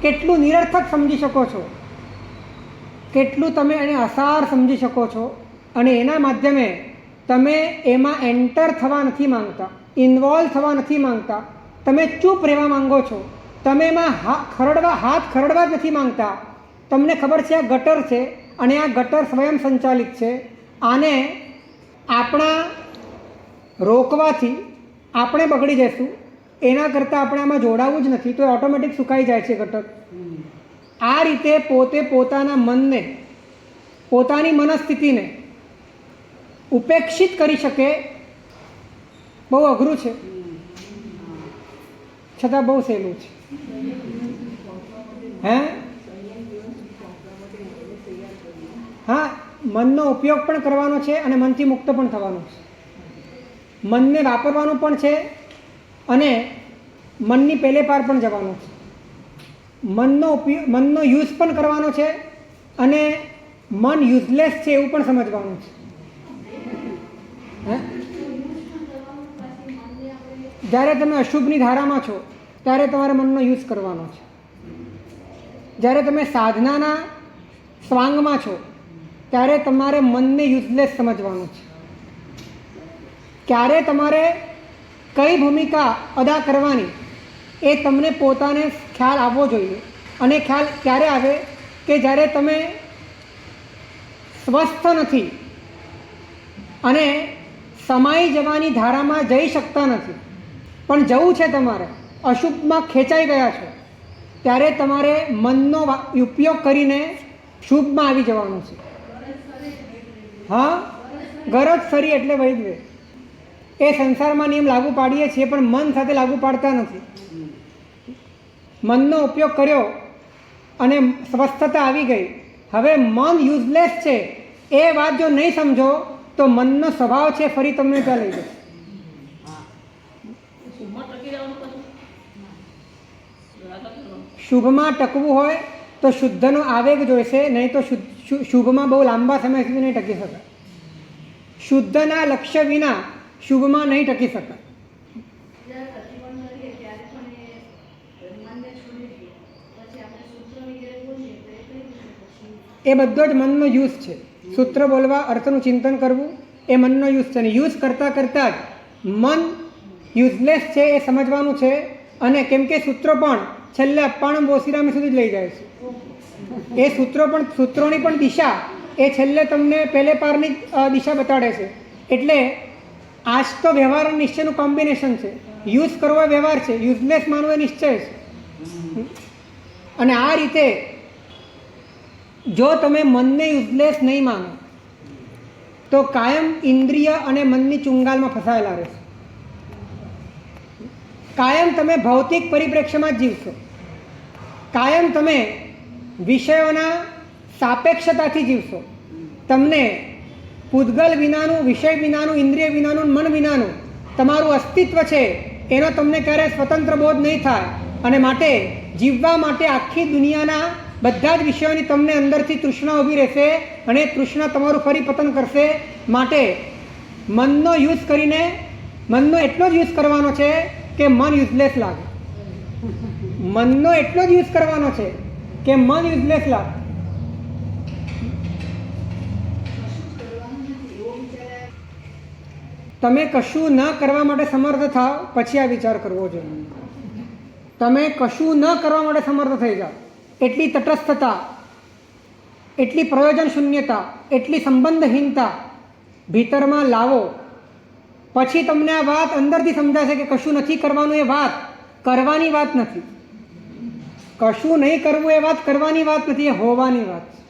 કેટલું નિરર્થક સમજી શકો છો, કેટલું તમે એને અસાર સમજી શકો છો. અને એના માધ્યમે તમે એમાં એન્ટર થવા નથી માંગતા, ઇન્વોલ્વ થવા નથી માંગતા, તમે ચૂપ રહેવા માંગો છો, તમે એમાં હાથ ખરડવા જ નથી માંગતા. તમને ખબર છે આ ગટર છે અને આ ગટર સ્વયં સંચાલિત છે, આને આપણા રોકવાથી આપણે બગડી જઈશું, એના કરતાં આપણે આમાં જોડાવું જ નથી તો ઓટોમેટિક સુકાઈ જાય છે ગટર. આ રીતે પોતે પોતાના મનને, પોતાની મનસ્થિતિને ઉપેક્ષિત કરી શકે બહુ અઘરું છે, છતાં બહુ સહેલું છે. હે, હા, મનનો ઉપયોગ પણ કરવાનો છે અને મનથી મુક્ત પણ થવાનું છે. મનને વાપરવાનું પણ છે અને મનની પહેલે પાર પણ જવાનું છે. મનનો યુઝ પણ કરવાનો છે અને મન યુઝલેસ છે એવું પણ સમજવાનું છે. જ્યારે તમે અશુભની ધારામાં છો ત્યારે તમારે મનનો યુઝ કરવાનો છે. જ્યારે તમે સાધનાના સ્વાંગમાં છો ત્યારે તમારે મનને યુઝલેસ સમજવાનું છે. ક્યારે તમારે કઈ ભૂમિકા અદા કરવાની એ તમને પોતાને ખ્યાલ આવવો જોઈએ. અને ખ્યાલ ક્યારે આવે કે જ્યારે તમે સ્વસ્થ નથી અને સમાઈ જવાની ધારામાં જઈ શકતા નથી, પણ જવું છે તમારે, અશુભમાં ખેંચાઈ ગયા છો, ત્યારે તમારે મનનો ઉપયોગ કરીને શુભમાં આવી જવાનું છે. હા, ગરજ સરી એટલે વૈદ્ય. એ સંસારમાં નિયમ લાગુ પાડીએ છીએ પણ મન સાથે લાગુ પાડતા નથી. મનનો ઉપયોગ કર્યો અને સ્વસ્થતા આવી ગઈ, હવે મન યુઝલેસ છે એ વાત જો નહીં સમજો તો મનનો સ્વભાવ છે ફરી તમને ત્યાં લઈ જશે. શુભમાં ટકવું હોય તો શુદ્ધનો આવેગ જોઈશે, નહીં તો શુભમાં બહુ લાંબા સમય સુધી નહીં ટકી શકાય. શુદ્ધના લક્ષ્ય વિના શુભમાં નહીં ટકી શકાય. એ બધો જ મનનો યુઝ છે. સૂત્ર બોલવા, અર્થનું ચિંતન કરવું એ મનનો યુઝ છે. અને યુઝ કરતાં કરતાં જ મન યુઝલેસ છે એ સમજવાનું છે. અને કેમ કે સૂત્રો પણ છેલ્લે અપ્પાણમ બોસીરામી સુધી જ લઈ જાય છે. એ સૂત્રોની પણ દિશા એ છેલ્લે તમને પહેલે પારની દિશા બતાડે છે. એટલે આજ તો વ્યવહાર અને નિશ્ચયનું કોમ્બિનેશન છે. યુઝ કરવો એ વ્યવહાર છે, યુઝલેસ માનવો એ નિશ્ચય છે. અને આ રીતે જો તમે મનને યુઝલેસ નહીં માનો તો કાયમ ઇન્દ્રિય અને મનની ચુંગાલમાં ફસાયેલા રહેશો. કાયમ તમે ભૌતિક પરિપ્રેક્ષ્યમાં જ જીવશો. કાયમ તમે વિષયોના સાપેક્ષતાથી જીવશો. તમને પૂતગલ વિનાનું, વિષય વિનાનું, ઇન્દ્રિય વિનાનું, મન વિનાનું તમારું અસ્તિત્વ છે એનો તમને ક્યારેય સ્વતંત્ર બોધ નહીં થાય. અને માટે જીવવા માટે આખી દુનિયાના બધા જ વિષયોની તમને અંદરથી તૃષ્ણા ઊભી રહેશે અને તૃષ્ણા તમારું ફરી પતન કરશે. માટે મનનો યુઝ કરીને મનનો એટલો જ યુઝ કરવાનો છે કે મન યુઝલેસ લાગે. મનનો એટલો જ યુઝ કરવાનો છે કે મન યુઝલેસ લાગે. તમે કશું ન કરવા માટે સમર્થ થાવ પછી આ વિચાર કરવો જોઈએ. તમે કશું ન કરવા માટે સમર્થ થઈ જાઓ, એટલી તટસ્થતા, એટલી પ્રયોજન શૂન્યતા, એટલી સંબંધહીનતા ભીતરમાં લાવો, પછી તમને આ વાત અંદરથી સમજાશે કે કશું નથી કરવાનું એ વાત કરવાની વાત નથી. કશું નહીં કરવું એ વાત કરવાની વાત નથી, એ હોવાની વાત છે.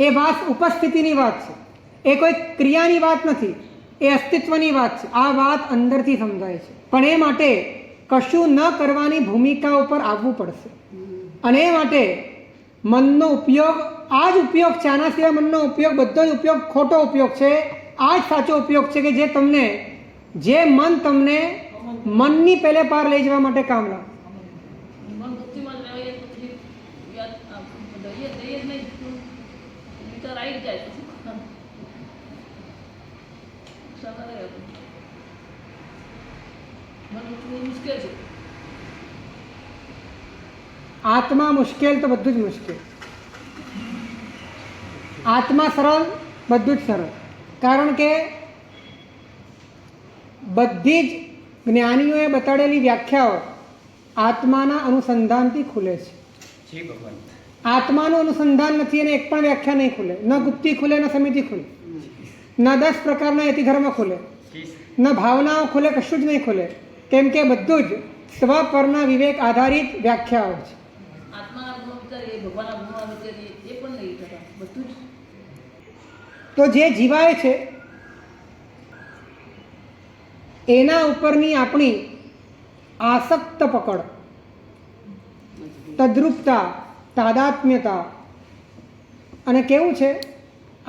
એ વાત ઉપસ્થિતિની વાત છે. એ કોઈ ક્રિયાની વાત નથી, એ અસ્તિત્વની વાત છે. આ વાત અંદરથી સમજાય છે. પણ એ માટે કશું ન કરવાની ભૂમિકા ઉપર આવવું પડશે. અને એ માટે મનનો ઉપયોગ આ જ ઉપયોગ છે. આના સિવાય મનનો ઉપયોગ બધો જ ઉપયોગ ખોટો ઉપયોગ છે. આ જ સાચો ઉપયોગ છે કે જે મન તમને મનની પહેલે પાર લઈ જવા માટે કામ લાગે. મન બુદ્ધિમાં જ રહેવાય તો પછી યાદ દઈએ જ નહીં, વિચાર આવી જ જાય પછી મન મુશ્કેલ છે. આત્મા મુશ્કેલ તો બધું જ મુશ્કેલ. આત્મા સરળ, બધું જ સરળ. કારણ કે બધી જ જ્ઞાનીઓએ બતાડેલી વ્યાખ્યાઓ આત્માના અનુસંધાનથી ખુલે છે. જી ભગવાન. આત્માનું અનુસંધાન નથી અને એક પણ વ્યાખ્યા નહીં ખુલે. ન ગુપ્તિ ખુલે, ન સમિતિ ખુલે, ન 10 પ્રકારના યતિધર્મ ખુલે, ન ભાવનાઓ ખુલે, કશું જ નહીં ખુલે. કેમ કે બધું જ સ્વ પરના વિવેક આધારિત વ્યાખ્યાઓ છે. આત્માના ગુણો વિચારીએ, ભગવાનના ગુણો વિચારીએ, એ પણ નહીં થતા. બધું જ તો જે જીવાય છે એના ઉપરની આપણી આસક્ત પકડ, તદ્રુપતા, તાદાત્મ્યતા. અને કેવું છે,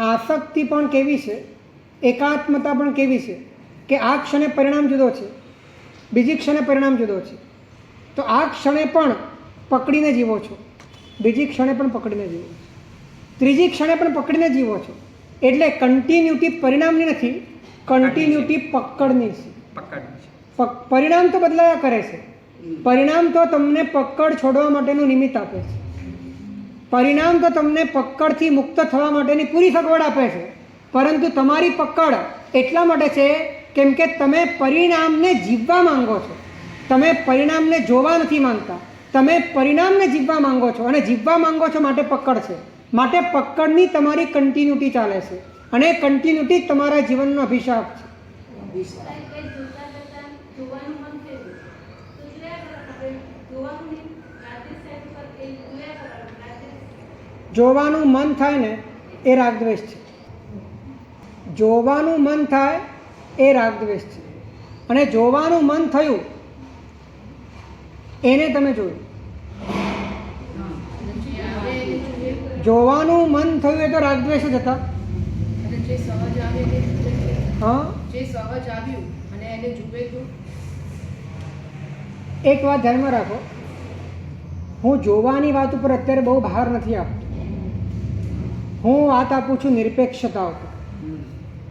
આસક્તિ પણ કેવી છે, એકાત્મતા પણ કેવી છે કે આ ક્ષણે પરિણામ જુદો છે, બીજી ક્ષણે પરિણામ જુદો છે. તો આ ક્ષણે પણ પકડીને જીવો છો, બીજી ક્ષણે પણ પકડીને જીવો છો, ત્રીજી ક્ષણે પણ પકડીને જીવો છો. એટલે કન્ટિન્યુટી પરિણામની નથી, કન્ટિન્યુટી પકડની છે. પરિણામ તો બદલાયા કરે છે. પરિણામ તો તમને પકડ છોડવા માટેનું નિમિત્ત આપે છે. પરિણામ તો તમને પકડથી મુક્ત થવા માટેની પૂરી સગવડ આપે છે. પરંતુ તમારી પકડ એટલા માટે છે કેમ કે તમે પરિણામને જીવવા માંગો છો. તમે પરિણામને જોવા નથી માંગતા, તમે પરિણામને જીવવા માંગો છો. અને જીવવા માંગો છો માટે પકડ છે. માટે પકડની તમારી કન્ટિન્યુટી ચાલે છે. અને કન્ટિન્યુટી જ તમારા જીવનનો અભિશાપ છે. જોવાનું મન થયું તો જોયા કરવાનું, જોવાનું નહીં, રાત્રે સાઈડ પર એ જોયા કરવાનું. રાત્રે જોવાનું મન થાય ને એ રાગદ્વેષ છે. જોવાનું મન થાય એ રાગદ્વેષ છે. અને જોવાનું મન થયું એને તમે જોયું. જોવાનું મન થયું એ તો રાગદ્વેષ જ હતા. અને જે સહજ આવે એને જુએ તો, હા, જે સહજ આવ્યું અને એને જુએ તો. એક વાત ધ્યાનમાં રાખો, હું જોવાની વાત ઉપર અત્યારે બહુ ભાર નથી આપતો. હું વાત આપું છું નિરપેક્ષતા ઉપર,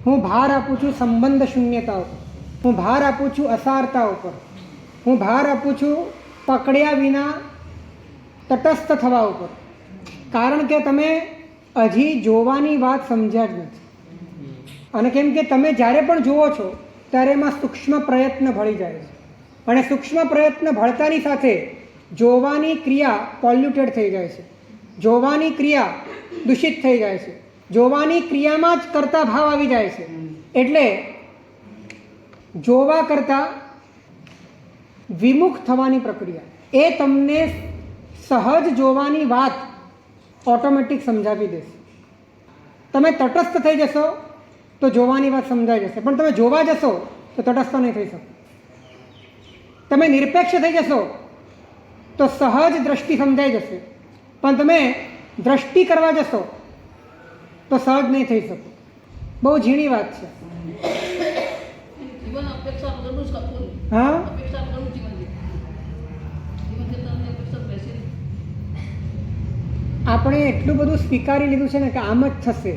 હું ભાર આપું છું સંબંધ શૂન્યતા ઉપર, હું ભાર આપું છું અસારતા ઉપર, હું ભાર આપું છું પકડ્યા વિના તટસ્થ થવા ઉપર. કારણ કે તમે હજી જોવાની વાત સમજ્યા જ નથી. અને કેમ કે તમે જ્યારે પણ જુઓ છો ત્યારે એમાં સૂક્ષ્મ પ્રયત્ન ભળી જાય છે. અને સૂક્ષ્મ પ્રયત્ન ભળતાની સાથે જોવાની ક્રિયા પોલ્યુટેડ થઈ જાય છે, જોવાની ક્રિયા દૂષિત થઈ જાય છે, જોવાની ક્રિયામાં જ કરતા ભાવ આવી જાય છે. એટલે જોવા કરતાં વિમુખ થવાની પ્રક્રિયા એ તમને સહજ જોવાની વાત ઓટોમેટિક સમજાવી દેશે. તમે તટસ્થ થઈ જશો તો જોવાની વાત સમજાઈ જશે, પણ તમે જોવા જશો તો તટસ્થ નહીં થઈ શકો. તમે નિરપેક્ષ થઈ જશો તો સહજ દ્રષ્ટિ સમજાઈ જશે, પણ તમે દ્રષ્ટિ કરવા જશો તો સહજ નહીં થઈ શકો. બહુ ઝીણી વાત છે. જીવન અપેક્ષા વગરનું જ કરવું. હા, અપેક્ષા વગરનું જીવન જીવન તમને અપેક્ષા બેસી નહીં. આપણે એટલું બધું સ્વીકારી લીધું છે ને કે આમ જ થશે,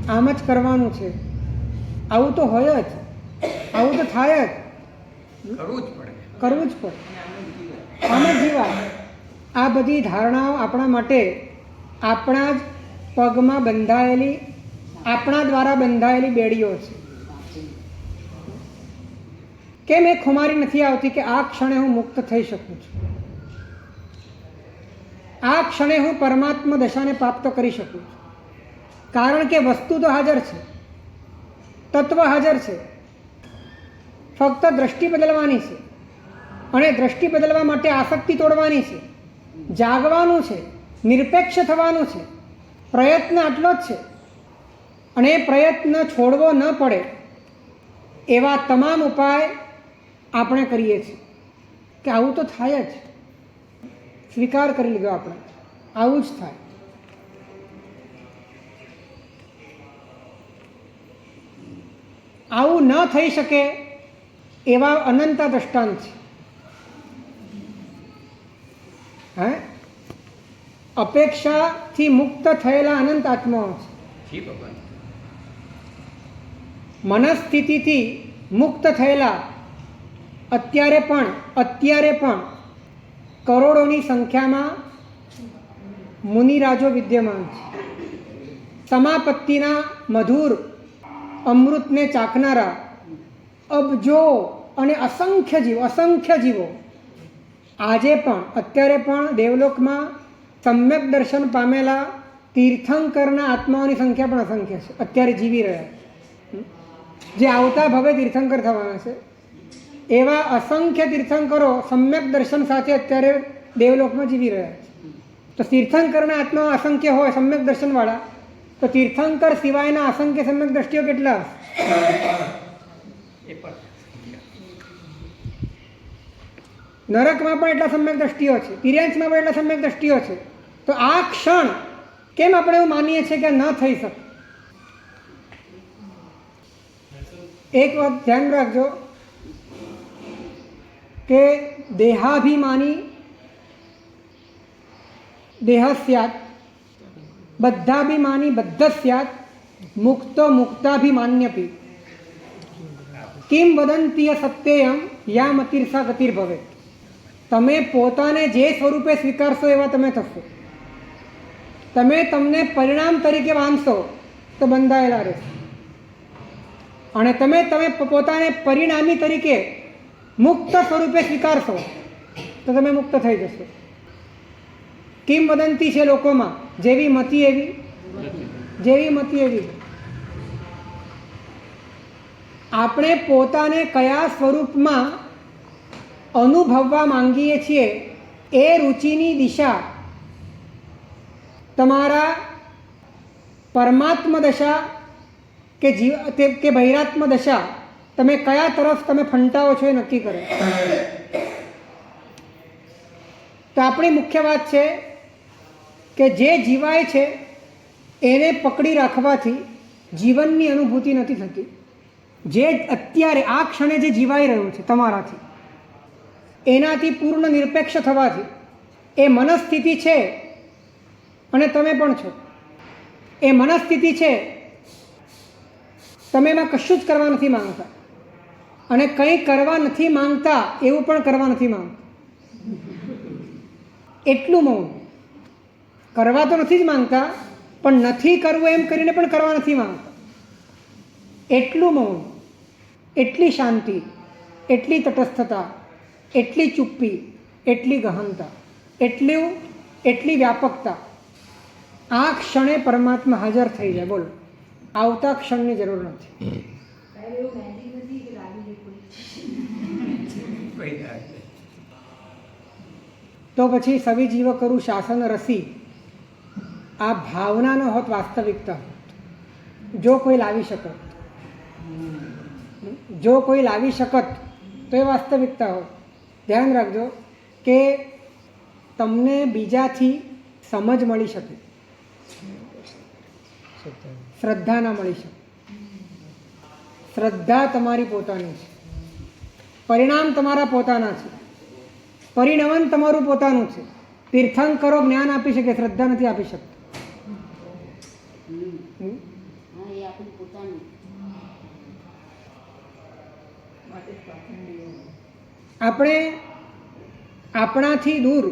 આમ જ કરવાનું છે, આવું તો હોય જ, આવું તો થાય જ, કરવું જ પડે. કરવું જ પડે, આમ જ જીવાય. આ બધી ધારણાઓ આપણા માટે આપણા જ પગમાં બંધાયેલી, આપણા દ્વારા બંધાયેલી બેડીઓ છે. કેમ એ ખુમારી નથી આવતી કે આ ક્ષણે હું મુક્ત થઈ શકું છું, આ ક્ષણે હું પરમાત્મા દશાને પ્રાપ્ત કરી શકું છું? કારણ કે વસ્તુ તો હાજર છે, તત્વ હાજર છે, ફક્ત દ્રષ્ટિ બદલવાની છે. અને દ્રષ્ટિ બદલવા માટે આસક્તિ તોડવાની છે, જાગવાનું છે, નિરપેક્ષ થવાનું છે. પ્રયત્ન આટલો જ છે. અને એ પ્રયત્ન છોડવો ન પડે એવા તમામ ઉપાય આપણે કરીએ છીએ કે આવું તો થાય જ. સ્વીકાર કરી લીધો આપણે, આવું જ થાય. આવું ન થઈ શકે એવા અનંત દ્રષ્ટાંત છે. હે, અપેક્ષાથી મુક્ત થયેલા અનંત આત્માઓ છે. જી ભગવાન. મનસ્થિતિથી મુક્ત થયેલા અત્યારે પણ કરોડોની સંખ્યામાં મુનિરાજો વિદ્યમાન છે. સમાપત્તિના મધુર અમૃતને ચાખનારા અબજો અને અસંખ્ય જીવો આજે પણ અત્યારે પણ દેવલોકમાં સમ્યક દર્શન પામેલા તીર્થંકરના આત્માઓની સંખ્યા પણ અસંખ્ય છે. અત્યારે જીવી રહ્યા છે, જે આવતા ભવે તીર્થંકર થવાના છે. એવા અસંખ્ય તીર્થંકરો સમ્યક દર્શન સાથે અત્યારે દેવલોકમાં જીવી રહ્યા છે. તો તીર્થંકરના આત્માઓ અસંખ્ય હોય સમ્યક દર્શનવાળા, તો તીર્થંકર સિવાયના અસંખ્ય સમ્યક દ્રષ્ટિઓ કેટલા? એ પણ નરકમાં પણ એટલા સમ્યક દ્રષ્ટિઓ છે, તિર્યાંશમાં પણ એટલા સમ્યક દ્રષ્ટિઓ છે. તો આ ક્ષણ કેમ આપણે એવું માનીએ છીએ કે ન થઈ શકે? એક વાત ધ્યાન રાખજો કે દેહાભિમાની દેહ સ્યાત, બદ્ધાભિમાની બદ્ધ સ્યાત, મુક્તો મુક્તાભિમાન્યપી. કિમ વદંતીય સત્યેયમ યા મતિર્સા ગતિર્ભવે. તમે પોતાને જે સ્વરૂપે સ્વીકારશો એવા તમે થશો. તમે તમને પરિણામ તરીકે માનશો તો બંધાયેલા રહેશો, અને તમે પોતાને પરિણામી તરીકે મુક્ત સ્વરૂપે સ્વીકારશો તો તમે મુક્ત થઈ જશો. કિમ વદંતી છે લોકોમાં, જેવી મતિ એવી, જેવી મતિ એવી. આપણે પોતાને કયા સ્વરૂપમાં અનુભવવા માંગીએ છીએ એ રુચિની દિશા તમારા પરમાત્મ દશા કે બહિરાત્મ દશા, તમે કયા તરફ તમે ફંટાવો છો એ નક્કી કરે. તો આપણી મુખ્ય વાત છે કે જે જીવાય છે એને પકડી રાખવાથી જીવનની અનુભૂતિ નથી થતી. જે અત્યારે આ ક્ષણે જે જીવાઈ રહ્યું છે તમારાથી, એનાથી પૂર્ણ નિરપેક્ષ થવાથી એ મનસ્થિતિ છે, અને તમે પણ છો. એ મનસ્થિતિ છે, તમે એમાં કશું જ કરવા નથી માંગતા, અને કંઈ કરવા નથી માંગતા એવું પણ કરવા નથી માંગતા. એટલું મૌન. કરવા તો નથી જ માંગતા, પણ નથી કરવું એમ કરીને પણ કરવા નથી માંગતા. એટલું મૌન. એટલી શાંતિ, એટલી તટસ્થતા, એટલી ચુપ્પી, એટલી ગહનતા, એટલી વ્યાપકતા. આ ક્ષણે પરમાત્મા હાજર થઈ જાય. બોલો, આવતા ક્ષણની જરૂર નથી. તો પછી સવિ જીવ કરું શાસન રસી, આ ભાવનાનો હોત વાસ્તવિકતા હોત. જો કોઈ લાવી શકત, જો કોઈ લાવી શકત તો એ વાસ્તવિકતા હોત. ધ્યાન રાખજો કે તમને બીજાથી સમજ મળી શકે, શ્રદ્ધા ના મળી શકે. શ્રદ્ધા તમારી પોતાની છે, પરિણામ તમારા પોતાના છે, પરિણમન તમારું પોતાનું છે. તીર્થંકરો જ્ઞાન આપી શકે, શ્રદ્ધા નથી આપી શકતા. હા, એ આપણું પોતાનું. આપણે આપણાથી દૂર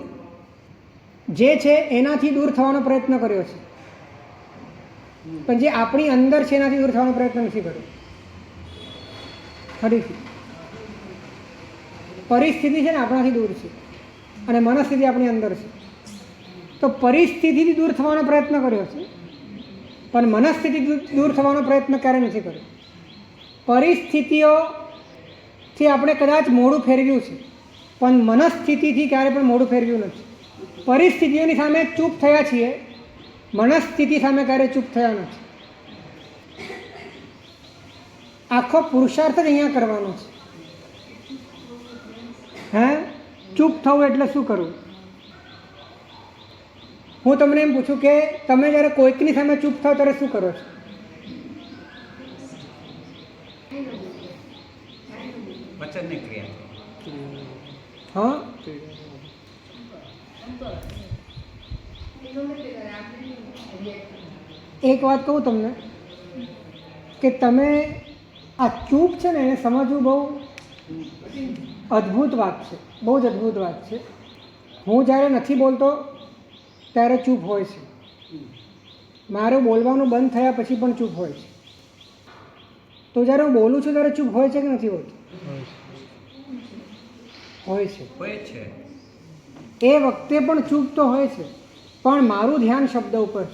જે છે એનાથી દૂર થવાનો પ્રયત્ન કર્યો છે, પણ જે આપણી અંદર છે એનાથી દૂર થવાનો પ્રયત્ન નથી કર્યો. ફરીથી પરિસ્થિતિ છે ને આપણાથી દૂર છે અને મનસ્થિતિ આપણી અંદર છે. તો પરિસ્થિતિથી દૂર થવાનો પ્રયત્ન કર્યો છે, પણ મનસ્થિતિ દૂર થવાનો પ્રયત્ન ક્યારે નથી કર્યો. પરિસ્થિતિઓથી આપણે કદાચ મોઢું ફેરવ્યું છે, પણ મનસ્થિતિથી ક્યારે પણ મોઢું ફેરવ્યું નથી. પરિસ્થિતિઓની સામે ચૂપ થયા છીએ, મનસ્થિતિ સામે ક્યારેય ચૂપ થયા નથી. આખો પુરુષાર્થ જ અહીંયા કરવાનો છે. હે, ચૂપ થવું એટલે શું કરવું? હું તમને એમ પૂછું કે તમે જ્યારે કોઈકની સામે ચૂપ થાવ ત્યારે શું કરો છો? વચનની ક્રિયા. હા, એક વાત કહું તમને કે તમે આ ચૂપ છે ને એને સમજવું બહુ અદ્ભુત વાત છે, બહુ જ અદ્ભુત વાત છે. હું જ્યારે નથી બોલતો ત્યારે ચૂપ હોય છે, મારું બોલવાનું બંધ થયા પછી પણ ચૂપ હોય છે. તો જ્યારે હું બોલું છું ત્યારે ચૂપ હોય છે કે નથી હોતું? હોય છે. હોય છે. એ વખતે પણ ચૂપ તો હોય છે, પણ મારું ધ્યાન શબ્દ ઉપર છે,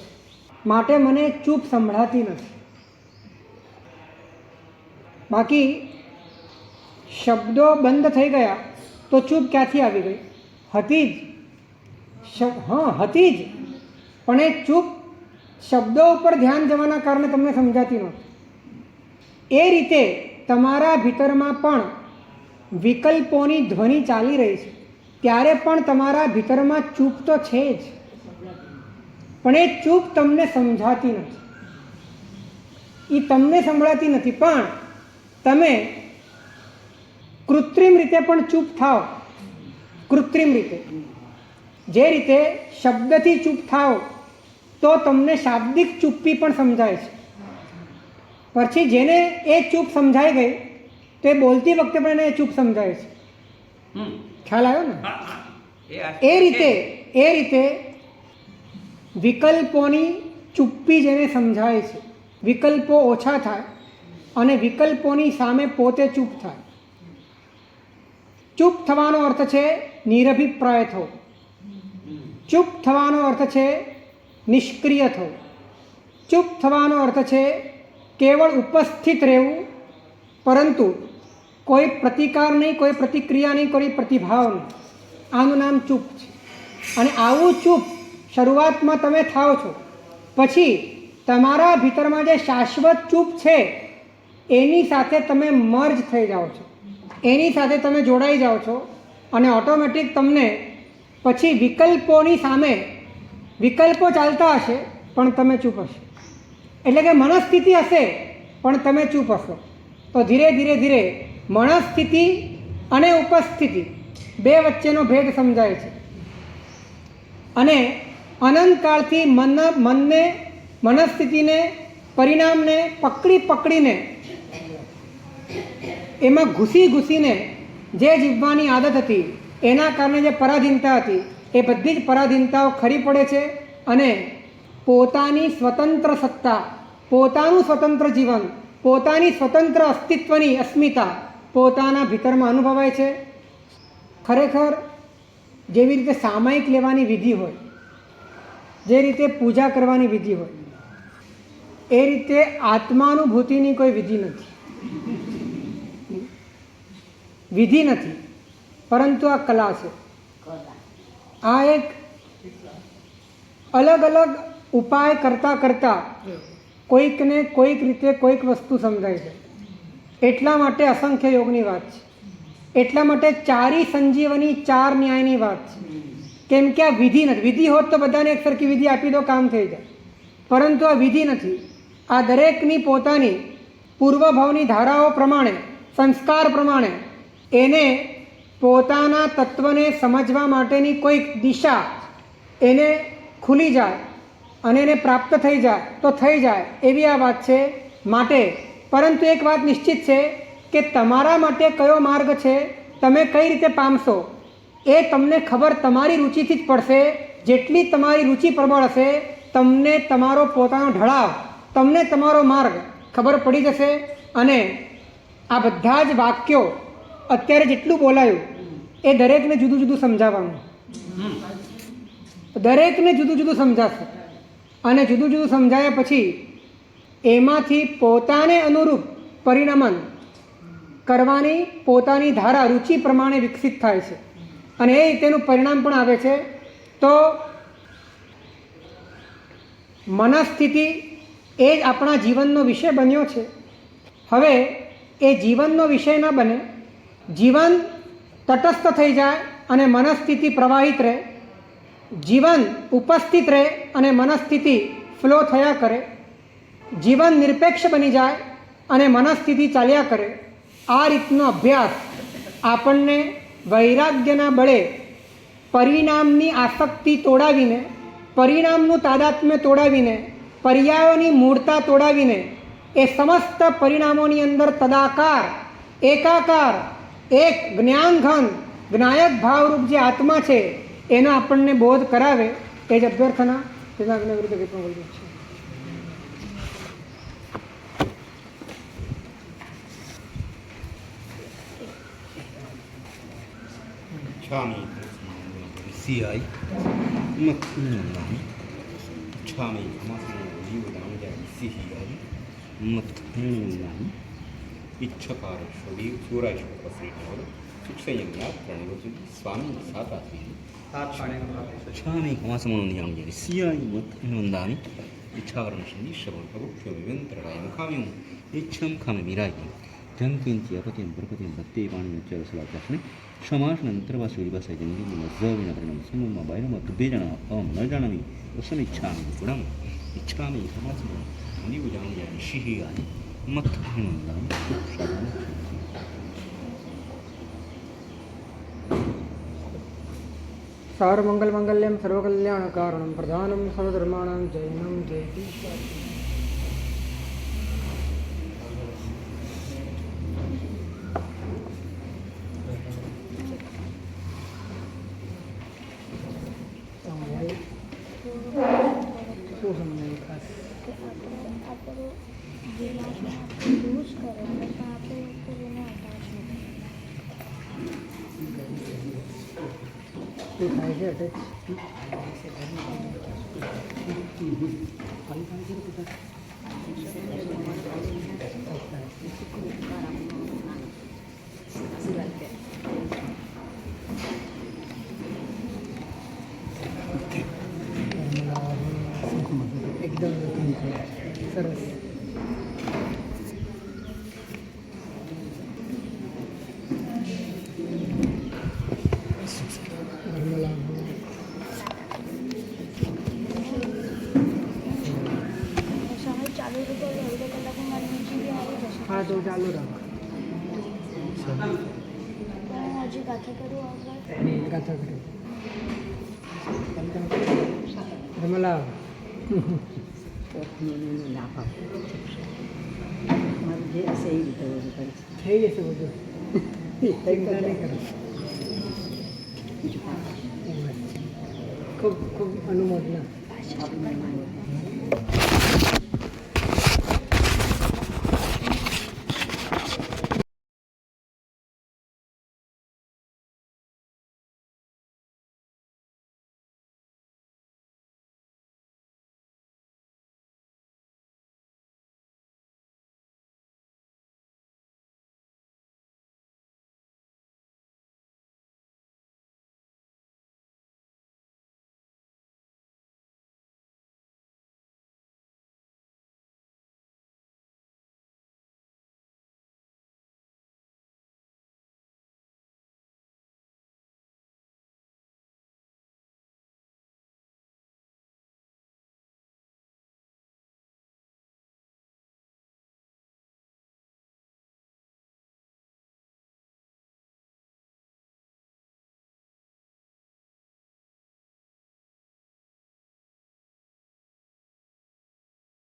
માટે મને ચૂપ સંભળાતી નથી. બાકી શબ્દો બંધ થઈ ગયા તો ચૂપ ક્યાંથી આવી ગઈ? હતી જ. હા, હતી જ, પણ એ ચૂપ શબ્દો ઉપર ધ્યાન જવાના કારણે તમને સમજાતી નહોતી. એ રીતે તમારા ભીતરમાં પણ વિકલ્પોની ધ્વનિ ચાલી રહી છે, ત્યારે પણ તમારા ભીતરમાં ચૂપ તો છે જ, પણ એ ચૂપ તમને સમજાતી નથી. એ તમને સંભળાતી નથી, પણ તમે કૃત્રિમ રીતે પણ ચૂપ થાવ. કૃત્રિમ રીતે, જે રીતે શબ્દથી ચૂપ થાવ તો તમને શાબ્દિક ચૂપ્પી પણ સમજાય છે. પછી જેને એ ચૂપ સમજાઈ ગઈ તો એ બોલતી વખતે પણ એને ચૂપ સમજાય છે. ખ્યાલ આવ્યો ને? એ રીતે વિકલ્પોની ચુપ્પી જેને સમજાય છે, વિકલ્પો ઓછા થાય અને વિકલ્પોની સામે પોતે ચૂપ થાય. ચૂપ થવાનો અર્થ છે નિરભિપ્રાય થવો. ચૂપ થવાનો અર્થ છે નિષ્ક્રિય થવું. ચૂપ થવાનો અર્થ છે કેવળ ઉપસ્થિત રહેવું, પરંતુ કોઈ પ્રતિકાર નહીં, કોઈ પ્રતિક્રિયા નહીં, કોઈ પ્રતિભાવ નહીં. આનું નામ ચૂપ છે. અને આવું ચૂપ શરૂઆતમાં તમે થાવ છો, પછી તમારા ભીતરમાં જે શાશ્વત ચૂપ છે એની સાથે તમે મર્જ થઈ જાઓ છો, એની સાથે તમે જોડાઈ જાઓ છો, અને ઓટોમેટિક તમને પછી વિકલ્પોની સામે વિકલ્પો ચાલતા હશે પણ તમે ચૂપ હશો. એટલે કે મનસ્થિતિ હશે પણ તમે ચૂપ હશો. તો ધીરે ધીરે ધીરે મનસ્થિતિ અને ઉપસ્થિતિ બે વચ્ચેનો ભેદ સમજાય છે. અને અનંતકાળથી મનને, મનસ્થિતિને, પરિણામને પકડીને એમાં ઘૂસીને જે જીવવાની આદત હતી એના કારણે જે પરાધીનતા હતી એ બધી જ પરાધીનતાઓ ખરી પડે છે અને પોતાની સ્વતંત્ર સત્તા, પોતાનું સ્વતંત્ર જીવન, પોતાની સ્વતંત્ર અસ્તિત્વની અસ્મિતા પોતાના ભીતરમાં અનુભવાય છે. ખરેખર જેવી રીતે સામાયિક લેવાની વિધિ હોય, જે રીતે પૂજા કરવાની વિધિ હોય, એ રીતે આત્માનુભૂતિની કોઈ વિધિ નથી, વિધિ નથી, પરંતુ આ કલા છે. આ એક અલગ અલગ ઉપાય કરતાં કરતાં કોઈકને કોઈક રીતે કોઈક વસ્તુ સમજાય છે. એટલા માટે અસંખ્ય યોગની વાત છે, એટલા માટે ચારી સંજીવની ચાર ન્યાયની વાત છે. કેમ કે આ વિધિ નથી. વિધિ હોત તો બધાને એક સરખી વિધિ આપી દો, કામ થઈ જાય. પરંતુ આ વિધિ નથી. આ દરેકની પોતાની પૂર્વભાવની ધારાઓ પ્રમાણે, સંસ્કાર પ્રમાણે એને પોતાના તત્વને સમજવા માટેની કોઈક દિશા એને ખુલી જાય અને એને પ્રાપ્ત થઈ જાય તો થઈ જાય, એવી આ વાત છે. માટે પરંતુ એક વાત નિશ્ચિત છે કે તમારા માટે કયો માર્ગ છે, તમે કઈ રીતે પામશો, એ તમને ખબર તમારી રુચિથી જ પડશે. જેટલી તમારી રુચિ પ્રબળ હશે, તમને તમારો પોતાનો ઢળાવ, તમને તમારો માર્ગ ખબર પડી જશે. અને આ બધા જ વાક્યો અત્યારે જેટલું બોલાયું એ દરેકને જુદું જુદું સમજાવવાનું, દરેકને જુદું જુદું સમજાશે. અને જુદું જુદું સમજાયા પછી એમાંથી પોતાને અનુરૂપ પરિણમન કરવાની પોતાની ધારા રુચિ પ્રમાણે વિકસિત થાય છે અને એ તેનું પરિણામ પણ આવે છે. તો મનસ્થિતિ એ જ આપણા જીવનનો વિષય બન્યો છે. હવે એ જીવનનો વિષય ન બને, જીવન તટસ્થ થઈ જાય અને મનસ્થિતિ પ્રવાહિત રહે, જીવન ઉપસ્થિત રહે અને મનસ્થિતિ ફ્લો થયા કરે, જીવન નિરપેક્ષ બની જાય અને મનસ્થિતિ ચાલ્યા કરે. આ રીતનો અભ્યાસ આપણને વૈરાગ્યના બળે પરિણામની આસક્તિ તોડાવીને, પરિણામનું તાદાત્મ્ય તોડાવીને, પર્યાયોની મૂળતા તોડાવીને એ સમસ્ત પરિણામોની અંદર તદાકાર, એકાકાર, એક જ્ઞાનઘન, જ્ઞાયક ભાવરૂપ જે આત્મા છે એનો આપણને બોધ કરાવે. એ જ અભ્યર્થના તેના વિરુદ્ધ કંઈ પણ બોલવું છે. Chami siai matnani chami masna yudanga sihiyai matnani इच्छकार शरीर सूरज पसीना शिक्षयज्ञा प्रणयोजि स्वामी साताति छामी कमासमनो नियम सियाई मतनंदानि इच्छाकरण शनि शब्द प्रभुक्ष विवेंत्रराय मुखामिं इच्छम खाम मिराई जंकिंची अपतिम प्रपतिम भक्ति पाणी उच्चार सलाचने समासनंतर सूर्यवासाय जंगी मज्जविना परिणाम समूहમાં બાયરમાં તુભે જણા અમ ન જાણવી ઉસમ ઈચ્છામી ગુણમ ઈચ્છામી કમાસમનો નિવ જાણ્યા શિહિયાની મતનંદાनि સર્વમંગલ મંગલ્યમ સર્વકલ્યાણ કારણમ પ્રધાનમ સર્વધર્માણામ જૈનમ જયતિ. શું સમજાયું ખાસ? શું થાય છે અટેચ? એકદમ સરસ. હા તો ચાલુ રાખો. હજી ગાથા કરું આગળ ગાથા કરી રમલા થઈ જશે બધું. ખૂબ ખૂબ અનુમોદના.